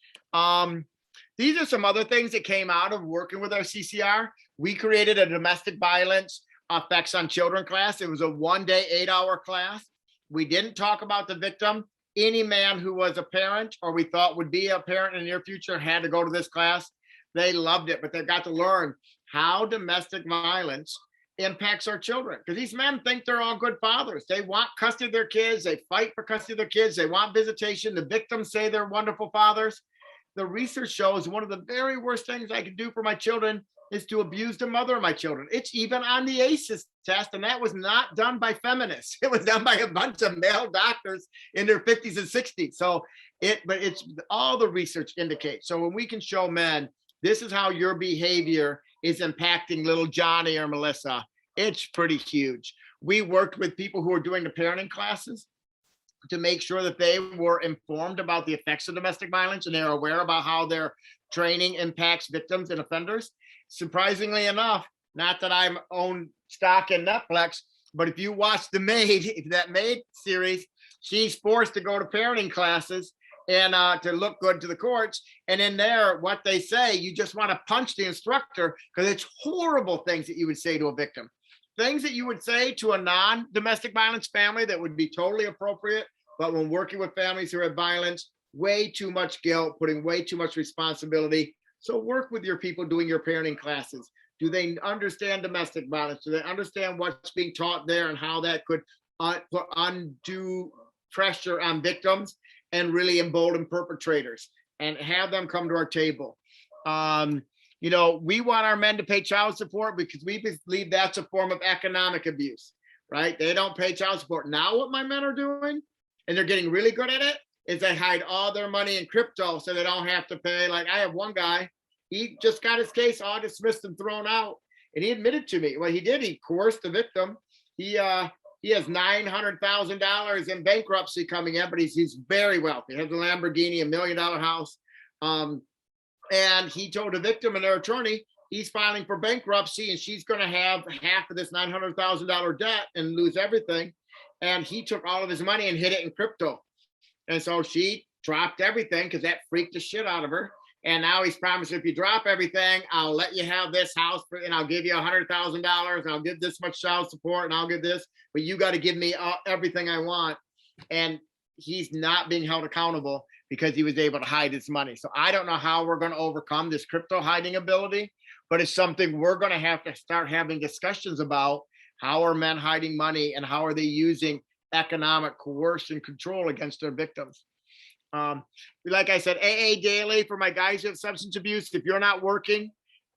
These are some other things that came out of working with our CCR. We created a domestic violence effects on children class. It was a 1-day, 8-hour class. We didn't talk about the victim. Any man who was a parent or we thought would be a parent in the near future had to go to this class. They loved it, but they got to learn how domestic violence impacts our children, because these men think they're all good fathers. They want custody of their kids. They fight for custody of their kids. They want visitation. The victims say they're wonderful fathers. The research shows one of the very worst things I could do for my children is to abuse the mother of my children. It's even on the ACEs test, and that was not done by feminists. It was done by a bunch of male doctors in their 50s and 60s. But it's all the research indicates. So when we can show men, this is how your behavior is impacting little Johnny or Melissa, it's pretty huge. We worked with people who are doing the parenting classes to make sure that they were informed about the effects of domestic violence and they're aware about how their training impacts victims and offenders. Surprisingly enough, not that I'm own stock in Netflix, but if you watch that Maid series, she's forced to go to parenting classes and to look good to the courts. And in there, what they say, you just want to punch the instructor because it's horrible things that you would say to a victim. Things that you would say to a non-domestic violence family that would be totally appropriate. But when working with families who have violence, way too much guilt, putting way too much responsibility. So work with your people doing your parenting classes. Do they understand domestic violence? Do they understand what's being taught there and how that could put undue pressure on victims and really embolden perpetrators and have them come to our table? We want our men to pay child support because we believe that's a form of economic abuse, right? They don't pay child support. Now what my men are doing, and they're getting really good at it, is they hide all their money in crypto so they don't have to pay. Like I have one guy, he just got his case all dismissed and thrown out. And he admitted to me, well, he did, he coerced the victim. He has $900,000 in bankruptcy coming in, but he's very wealthy. He has a Lamborghini, $1 million house. And he told the victim and their attorney, he's filing for bankruptcy and she's going to have half of this $900,000 debt and lose everything. And he took all of his money and hid it in crypto. And so she dropped everything because that freaked the shit out of her. And now he's promised, if you drop everything, I'll let you have this house and I'll give you $100,000 and I'll give this much child support and I'll give this, but you got to give me everything I want. And he's not being held accountable because he was able to hide his money. So I don't know how we're going to overcome this crypto hiding ability, but it's something we're going to have to start having discussions about. How are men hiding money and how are they using economic coercion control against their victims? Like I said, AA daily for my guys who have substance abuse. If you're not working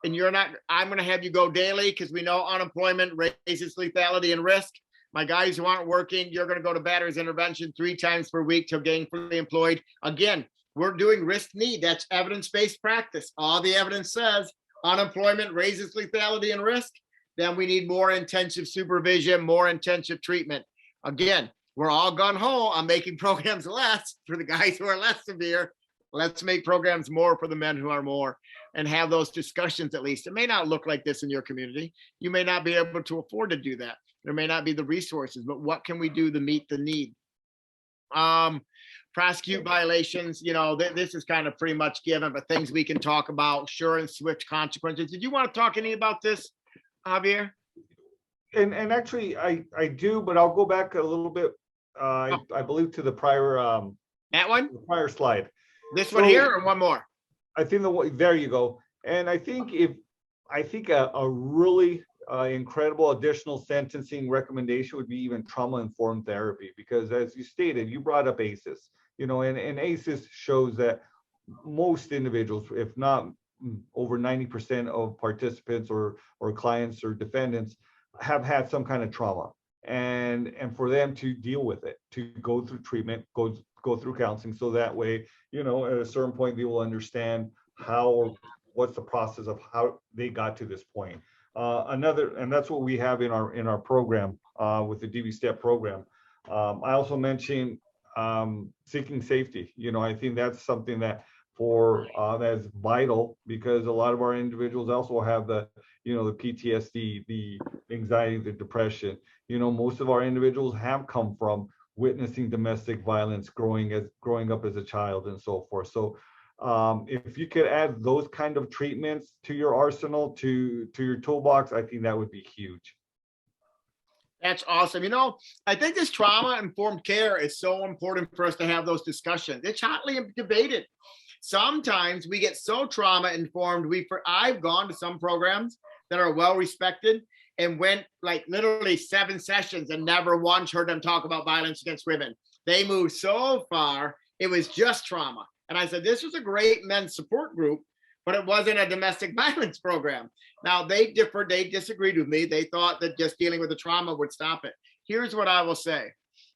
and you're not, I'm going to have you go daily because we know unemployment raises lethality and risk. My guys who aren't working, you're going to go to batter's intervention 3 times per week till gainfully employed. Again, we're doing risk need. That's evidence-based practice. All the evidence says unemployment raises lethality and risk. Then we need more intensive supervision, more intensive treatment. Again, we're all gung-ho on making programs less for the guys who are less severe. Let's make programs more for the men who are more and have those discussions at least. It may not look like this in your community. You may not be able to afford to do that. There may not be the resources, but what can we do to meet the need? Prosecute violations, this is kind of pretty much given, but things we can talk about, sure and swift consequences. Did you want to talk any about this, Javier? And actually, I do, but I'll go back a little bit. I believe to the prior that one, the prior slide. This one here, or one more? I think there you go. And I think a really incredible additional sentencing recommendation would be even trauma-informed therapy, because as you stated, you brought up ACEs, and ACEs shows that most individuals, if not over 90% of participants or clients or defendants, have had some kind of trauma, and for them to deal with it, to go through treatment, go through counseling, so that way, at a certain point they will understand how or what's the process of how they got to this point. And that's what we have in our program with the DV STEP program. I also mentioned seeking safety. I think that's something that that's vital, because a lot of our individuals also have the PTSD, the anxiety, the depression. Most of our individuals have come from witnessing domestic violence, growing up as a child, and so forth. So if you could add those kind of treatments to your arsenal, to your toolbox, I think that would be huge. That's awesome. I think this trauma-informed care is so important for us to have those discussions. It's hotly debated. Sometimes we get so trauma-informed. I've gone to some programs that are well-respected and went like literally 7 sessions and never once heard them talk about violence against women. They moved so far, it was just trauma. And I said, this was a great men's support group, but it wasn't a domestic violence program. Now they differed, they disagreed with me. They thought that just dealing with the trauma would stop it. Here's what I will say.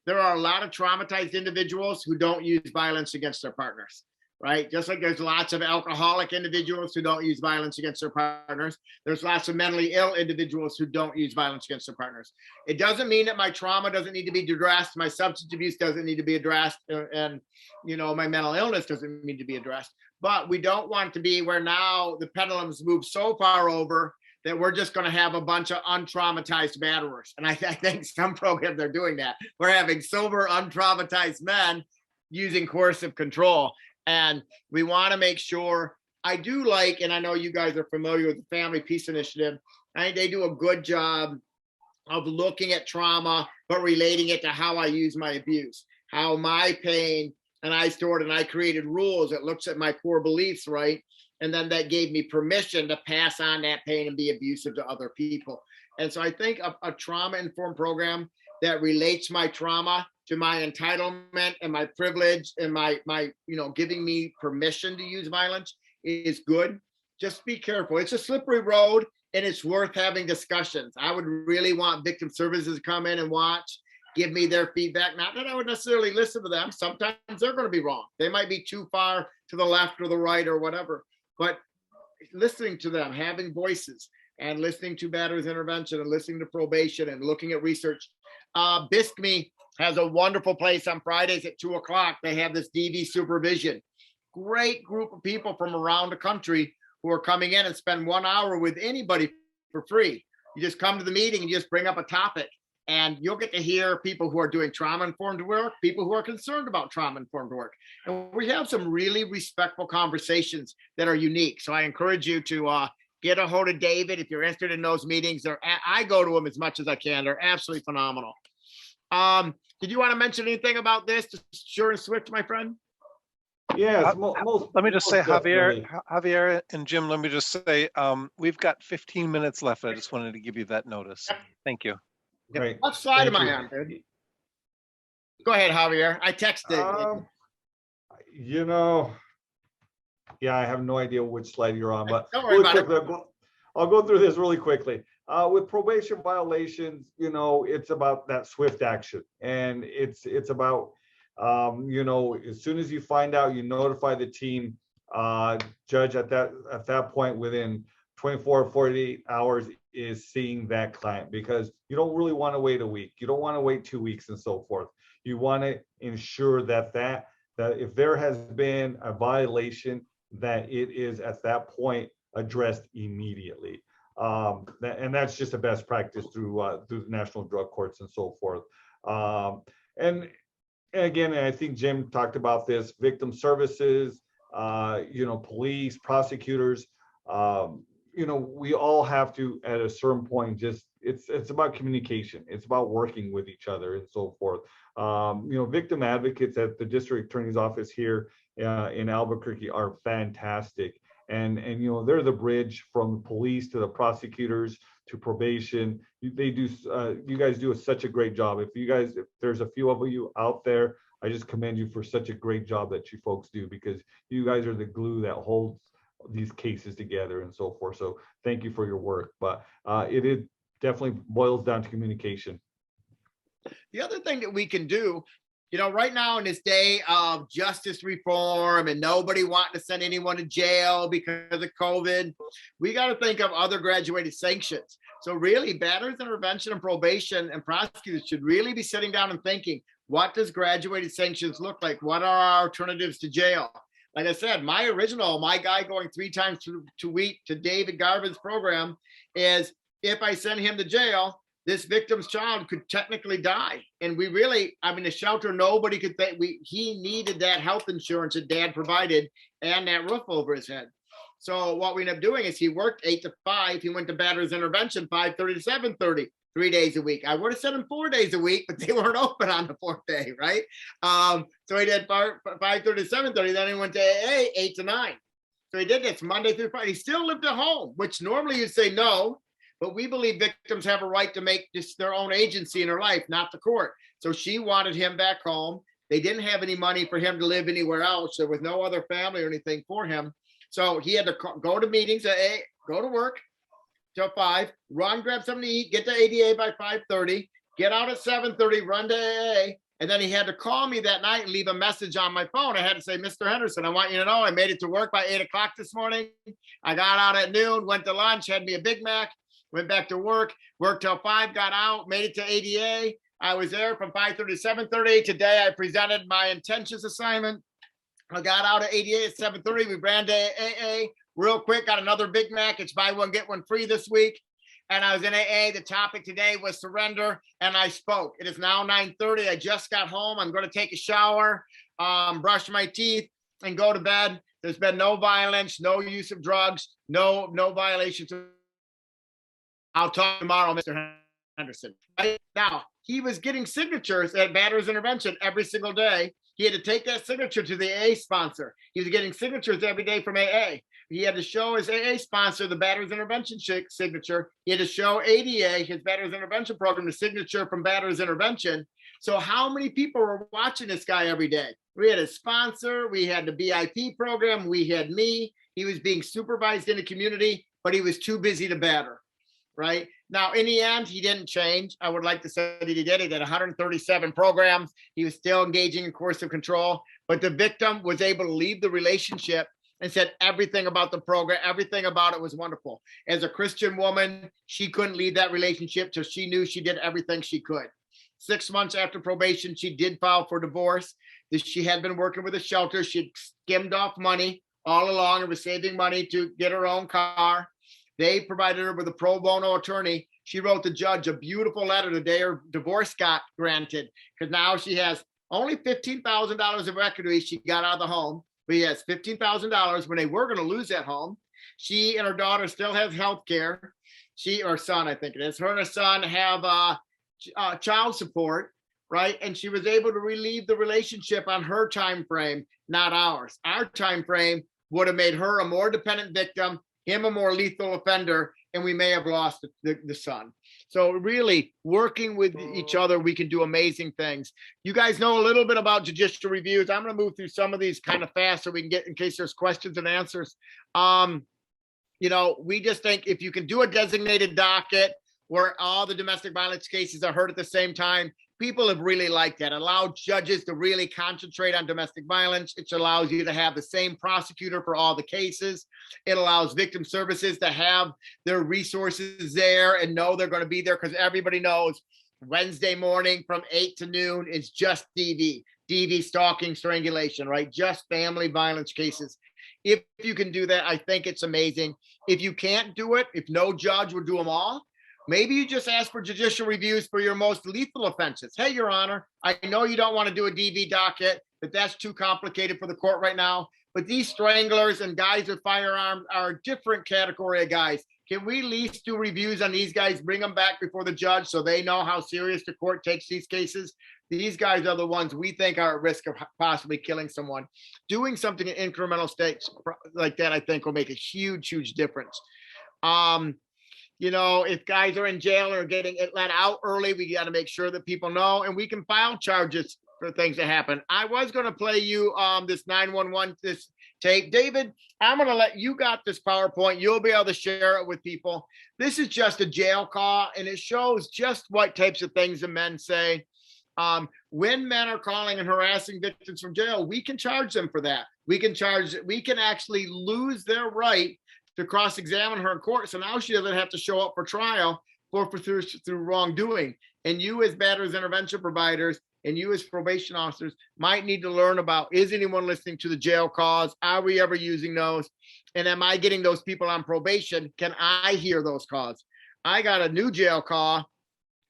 There are a lot of traumatized individuals who don't use violence against their partners, right? Just like there's lots of alcoholic individuals who don't use violence against their partners. There's lots of mentally ill individuals who don't use violence against their partners. It doesn't mean that my trauma doesn't need to be addressed. My substance abuse doesn't need to be addressed. And my mental illness doesn't need to be addressed. But we don't want to be where now the pendulum's moved so far over that we're just going to have a bunch of untraumatized batterers. And I think some programs are doing that. We're having sober, untraumatized men using coercive control. And we want to make sure, I do like, and I know you guys are familiar with the Family Peace Initiative, I think they do a good job of looking at trauma, but relating it to how I use my abuse, how my pain, and I stored and I created rules that looks at my core beliefs, right? And then that gave me permission to pass on that pain and be abusive to other people. And so I think a trauma-informed program that relates my trauma to my entitlement and my privilege and my giving me permission to use violence is good. Just be careful. It's a slippery road and it's worth having discussions. I would really want victim services to come in and watch give me their feedback. Not that I would necessarily listen to them. Sometimes they're going to be wrong. They might be too far to the left or the right or whatever. But listening to them, having voices, and listening to batterers intervention and listening to probation and looking at research. Biscme has a wonderful place on Fridays at 2:00. They have this DV supervision. Great group of people from around the country who are coming in and spend 1 hour with anybody for free. You just come to the meeting and you just bring up a topic, and you'll get to hear people who are doing trauma-informed work, people who are concerned about trauma-informed work. And we have some really respectful conversations that are unique. So I encourage you to get a hold of David if you're interested in those meetings. I go to them as much as I can. They're absolutely phenomenal. Did you want to mention anything about this? Sure and Swift, my friend? Yes. Let me just say, definitely. Javier and Jim, let me just say, we've got 15 minutes left. I just wanted to give you that notice. Thank you. Great. What slide am Thank I you. on, dude? Go ahead, Javier. I texted. You know, yeah, I have no idea which slide you're on, but Don't worry really about quickly, I'll go through this really quickly. With probation violations, it's about that swift action, and it's about, as soon as you find out, you notify the team. Judge at that point within 24 or 48 hours is seeing that client, because you don't really want to wait a week. You don't want to wait 2 weeks and so forth. You want to ensure that if there has been a violation, that it is at that point addressed immediately. And that's just a best practice through the national drug courts and so forth. And again, I think Jim talked about this, victim services, police, prosecutors, we all have to, at a certain point, it's about communication. It's about working with each other and so forth. Victim advocates at the district attorney's office here in Albuquerque are fantastic. And they're the bridge from the police to the prosecutors to probation. You guys do such a great job. If there's a few of you out there, I just commend you for such a great job that you folks do, because you guys are the glue that holds these cases together and so forth. So thank you for your work. But it definitely boils down to communication. The other thing that we can do, right now in this day of justice reform and nobody wanting to send anyone to jail because of COVID, we got to think of other graduated sanctions. So really, batterers intervention and probation and prosecutors should really be sitting down and thinking, what does graduated sanctions look like? What are our alternatives to jail? Like I said, my guy going 3 times to week to David Garvin's program is, if I send him to jail, this victim's child could technically die. And the shelter, nobody could think he needed that health insurance that dad provided and that roof over his head. So what we ended up doing is he worked 8 to 5. He went to batterers intervention 5:30 to 7:30, 3 days a week. I would have sent him 4 days a week, but they weren't open on the 4th day, right? So he did 5:30 to 7:30. Then he went to AA 8 to 9. So he did this Monday through Friday. He still lived at home, which normally you'd say no. But we believe victims have a right to make this their own agency in their life, not the court. So she wanted him back home. They didn't have any money for him to live anywhere else. There was no other family or anything for him. So he had to go to meetings, go to work till 5, run, grab something to eat, get to ADA by 5:30, get out at 7:30, run to AA. And then he had to call me that night and leave a message on my phone. I had to say, Mr. Henderson, I want you to know I made it to work by 8 o'clock this morning. I got out at noon, went to lunch, had me a Big Mac, went back to work, worked till 5, got out, made it to ADA. I was there from 5:30 to 7:30. Today, I presented my intentions assignment. I got out at ADA at 7:30. We ran to AA real quick, got another Big Mac. It's buy one, get one free this week. And I was in AA. The topic today was surrender, and I spoke. It is now 9:30. I just got home. I'm going to take a shower, brush my teeth, and go to bed. There's been no violence, no use of drugs, no violations. I'll talk tomorrow, Mr. Henderson. Right now, he was getting signatures at batterers intervention every single day. He had to take that signature to the AA sponsor. He was getting signatures every day from AA. He had to show his AA sponsor the batterers intervention signature. He had to show ADA, his batterers intervention program, the signature from batterers intervention. So how many people were watching this guy every day? We had a sponsor. We had the BIP program. We had me. He was being supervised in the community, but he was too busy to batter. right? Now, in the end, he didn't change. I would like to say that he did. He did 137 programs. He was still engaging in coercive control, but the victim was able to leave the relationship and said everything about the program, everything about it was wonderful. As a Christian woman, she couldn't leave that relationship till she knew she did everything she could. 6 months after probation, she did file for divorce. She had been working with a shelter. She skimmed off money all along and was saving money to get her own car. They provided her with a pro bono attorney. She wrote the judge a beautiful letter the day her divorce got granted, because now she has only $15,000 of equity she got out of the home. But yes, $15,000 when they were going to lose that home. She and her daughter still have health care. She, or son, I think it is. Her and her son have child support, right? And she was able to relieve the relationship on her time frame, not ours. Our time frame would have made her a more dependent victim, him a more lethal offender, and we may have lost the son. So really working with each other, we can do amazing things. You guys know a little bit about judicial reviews. I'm going to move through some of these kind of fast so we can get, in case there's questions and answers. You know, we just think if you can do a designated docket where all the domestic violence cases are heard at the same time, people have really liked that. It allows judges to really concentrate on domestic violence. It allows you to have the same prosecutor for all the cases. It allows victim services to have their resources there and know they're going to be there, because everybody knows Wednesday morning from 8 to noon is just DV, stalking, strangulation, right? Just family violence cases. If you can do that, I think it's amazing. If you can't do it, if no judge would do them all, maybe you just ask for judicial reviews for your most lethal offenses. Hey, Your Honor, I know you don't want to do a DV docket, but that's too complicated for the court right now. But these stranglers and guys with firearms are a different category of guys. Can we at least do reviews on these guys, bring them back before the judge so they know how serious the court takes these cases? These guys are the ones we think are at risk of possibly killing someone. Doing something in incremental stakes like that, I think, will make a huge, huge difference. You know, if guys are in jail or getting let out early, we got to make sure that people know, and we can file charges for things that happen. I was going to play you this 911, this tape. David, I'm going to let you got this PowerPoint. You'll be able to share it with people. This is just a jail call, and it shows just what types of things the men say. When men are calling and harassing victims from jail, we can charge them for that. We can actually lose their right to cross-examine her in court. So now she doesn't have to show up for trial through wrongdoing. And you as batterers intervention providers and you as probation officers might need to learn about, is anyone listening to the jail calls? Are we ever using those? And am I getting those people on probation? Can I hear those calls? I got a new jail call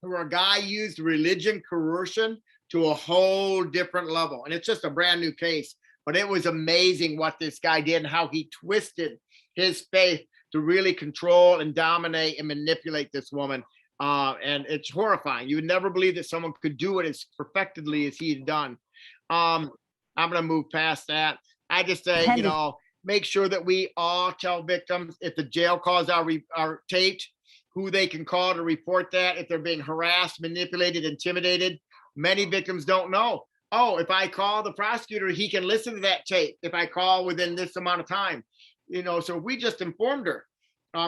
where a guy used religion coercion to a whole different level. And it's just a brand new case, but it was amazing what this guy did and how he twisted his faith to really control and dominate and manipulate this woman. And it's horrifying. You would never believe that someone could do it as perfectly as he had done. I'm going to move past that. I just say, you know, make sure that we all tell victims if the jail calls are taped, who they can call to report that, if they're being harassed, manipulated, intimidated. Many victims don't know. Oh, if I call the prosecutor, he can listen to that tape if I call within this amount of time. You know, so we just informed her,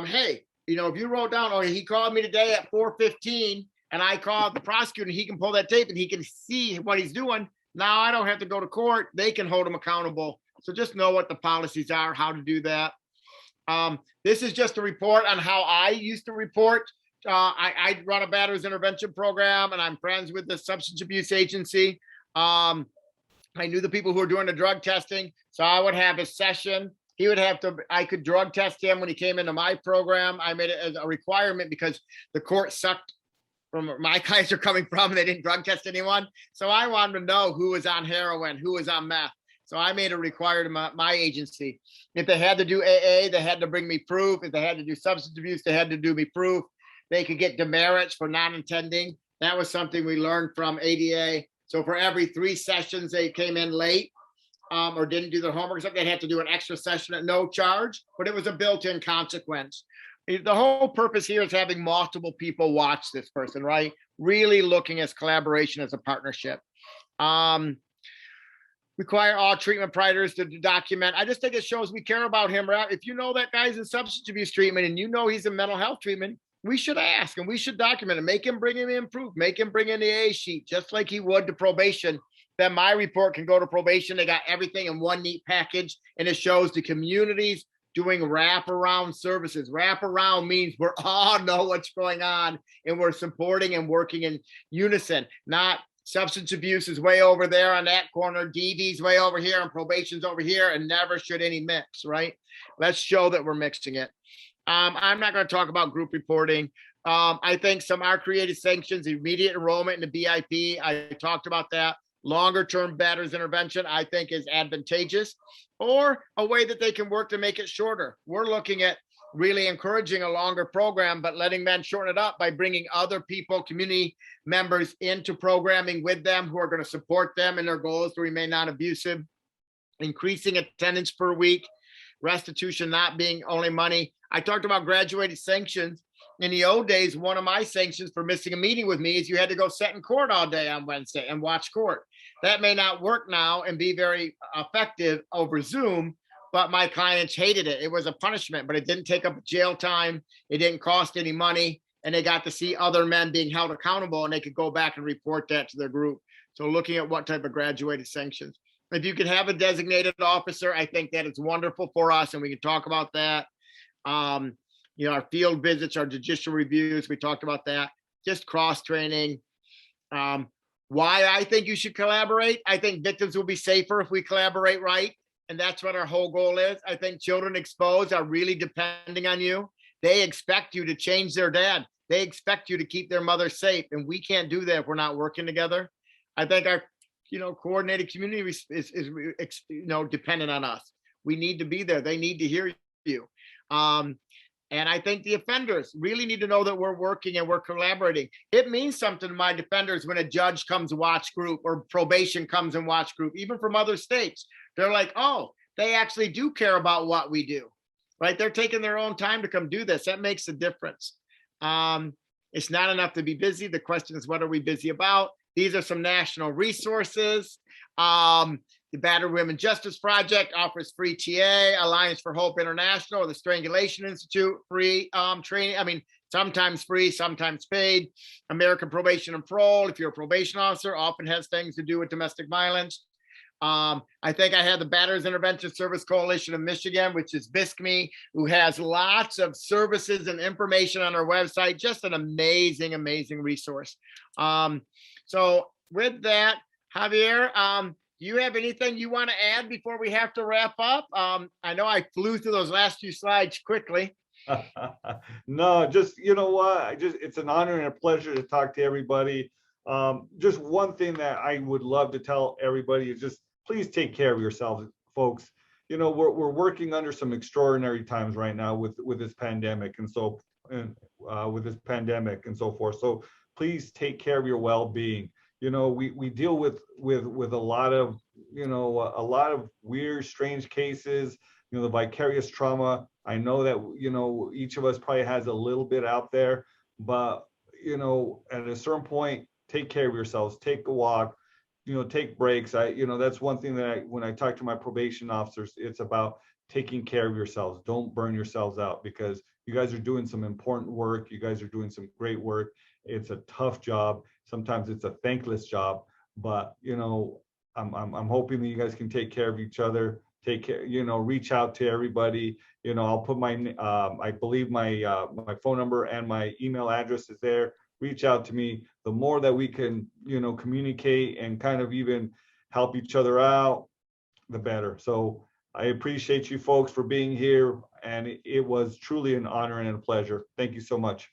hey, you know, if you wrote down, oh, he called me today at 4:15 and I called the prosecutor, he can pull that tape and he can see what he's doing. Now I don't have to go to court. They can hold him accountable. So just know what the policies are, how to do that. This is just a report on how I used to report. I run a batterers intervention program and I'm friends with the substance abuse agency. I knew the people who were doing the drug testing. So I would have a session. He would have to, I could drug test him when he came into my program. I made it as a requirement because the court sucked from where my guys are coming from. They didn't drug test anyone. So I wanted to know who was on heroin, who was on meth. So I made it required in my agency. If they had to do AA, they had to bring me proof. If they had to do substance abuse, they had to do me proof. They could get demerits for non-attending. That was something we learned from ADA. So for every 3 sessions they came in late, or didn't do their homework, so they'd have to do an extra session at no charge, but it was a built-in consequence. The whole purpose here is having multiple people watch this person, right? Really looking at collaboration as a partnership. Require all treatment providers to document. I just think it shows we care about him. If you know that guy's in substance abuse treatment and you know he's in mental health treatment, we should ask and we should document it. Make him bring him in proof. Make him bring in the A sheet, just like he would to probation. Then my report can go to probation. They got everything in one neat package, and it shows the communities doing wraparound services. Wraparound means we're all know what's going on, and we're supporting and working in unison. Not substance abuse is way over there on that corner, DV's way over here, and probation's over here, and never should any mix, right? Let's show that we're mixing it. I'm not going to talk about group reporting. I think some are created sanctions, immediate enrollment in the BIP. I talked about that. Longer term batter's intervention, I think, is advantageous, or a way that they can work to make it shorter. We're looking at really encouraging a longer program, but letting men shorten it up by bringing other people, community members into programming with them who are going to support them in their goals to remain non-abusive, increasing attendance per week, restitution not being only money. I talked about graduated sanctions. In the old days, one of my sanctions for missing a meeting with me is you had to go sit in court all day on Wednesday and watch court. That may not work now and be very effective over Zoom, but my clients hated it. It was a punishment, but it didn't take up jail time. It didn't cost any money, and they got to see other men being held accountable, and they could go back and report that to their group. So looking at what type of graduated sanctions. If you can have a designated officer, I think that is wonderful for us, and we can talk about that. Our field visits, our judicial reviews, we talked about that. Just cross training. Why I think you should collaborate. I think victims will be safer if we collaborate right. And that's what our whole goal is. I think children exposed are really depending on you. They expect you to change their dad. They expect you to keep their mother safe. And we can't do that if we're not working together. I think our, coordinated community is dependent on us. We need to be there. They need to hear you. And I think the offenders really need to know that we're working and we're collaborating. It means something to my defenders when a judge comes to watch group or probation comes and watch group, even from other states. They're like, oh, they actually do care about what we do, right? They're taking their own time to come do this. That makes a difference. It's not enough to be busy. The question is, what are we busy about? These are some national resources. The Battered Women Justice Project offers free TA, Alliance for Hope International, or the Strangulation Institute, free training. Sometimes free, sometimes paid. American Probation and Parole, if you're a probation officer, often has things to do with domestic violence. I think I had the Batters Intervention Service Coalition of Michigan, which is BISCME, who has lots of services and information on our website. Just an amazing, amazing resource. So with that, Javier, do you have anything you want to add before we have to wrap up? I know I flew through those last few slides quickly. No, just, it's an honor and a pleasure to talk to everybody. Just one thing that I would love to tell everybody is just please take care of yourselves, folks. We're working under some extraordinary times right now with this pandemic and so forth. So please take care of your well-being. We deal with a lot of weird, strange cases, the vicarious trauma. I know that, each of us probably has a little bit out there, but, at a certain point, take care of yourselves, take a walk, take breaks. That's one thing that when I talk to my probation officers, it's about taking care of yourselves. Don't burn yourselves out, because you guys are doing some important work. You guys are doing some great work. It's a tough job. Sometimes it's a thankless job, but I'm hoping that you guys can take care of each other. Take care, reach out to everybody. I'll put my I believe my my phone number and my email address is there. Reach out to me. The more that we can, communicate and kind of even help each other out, the better. So I appreciate you folks for being here, and it was truly an honor and a pleasure. Thank you so much.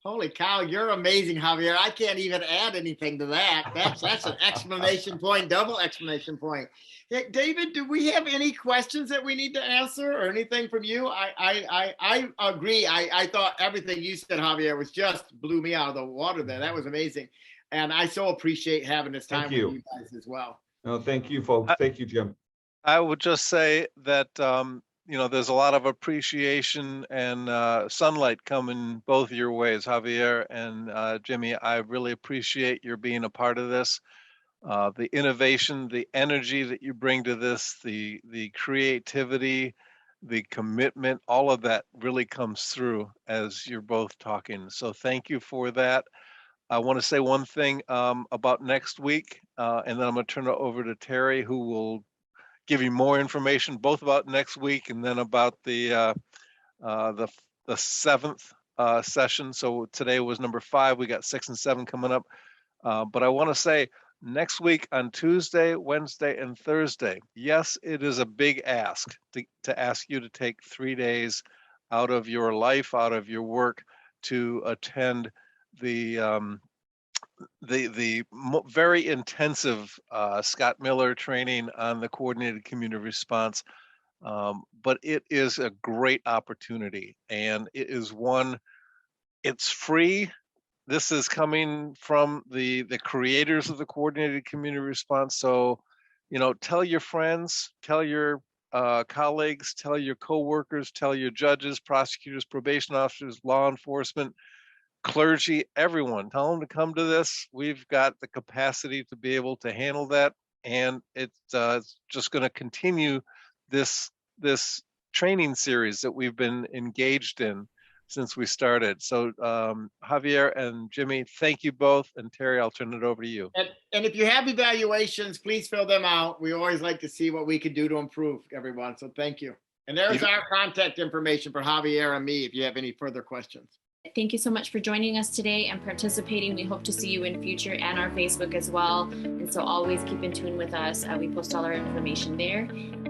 Holy cow, you're amazing, Javier. I can't even add anything to that. That's an exclamation point, double exclamation point. Hey, David, do we have any questions that we need to answer or anything from you? I agree. I thought everything you said, Javier, was just blew me out of the water there. That was amazing. And I so appreciate having this time with you guys as well. No, thank you, folks. Thank you, Jim. I would just say that, there's a lot of appreciation and sunlight coming both your ways, Javier and Jimmy. I really appreciate your being a part of this. The innovation, the energy that you bring to this, the creativity, the commitment, all of that really comes through as you're both talking. So thank you for that. I want to say one thing about next week, and then I'm going to turn it over to Terry, who will give you more information both about next week and then about the seventh session. So today was number 5. We got 6 and 7 coming up. But I want to say next week on Tuesday, Wednesday, and Thursday, yes, it is a big ask to ask you to take 3 days out of your life, out of your work, to attend the very intensive Scott Miller training on the coordinated community response. But it is a great opportunity, and it is one, it's free. This is coming from the creators of the coordinated community response. So, tell your friends, tell your colleagues, tell your coworkers, tell your judges, prosecutors, probation officers, law enforcement, clergy, everyone, tell them to come to this. We've got the capacity to be able to handle that. And it's just going to continue this training series that we've been engaged in since we started. So Javier and Jimmy, thank you both. And Terry, I'll turn it over to you. And if you have evaluations, please fill them out. We always like to see what we can do to improve, everyone. So thank you. And there's our contact information for Javier and me if you have any further questions. Thank you so much for joining us today and participating. We hope to see you in future and our Facebook as well. And so always keep in tune with us. We post all our information there.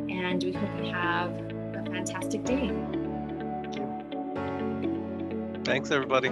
And we hope you have a fantastic day. Thanks, everybody.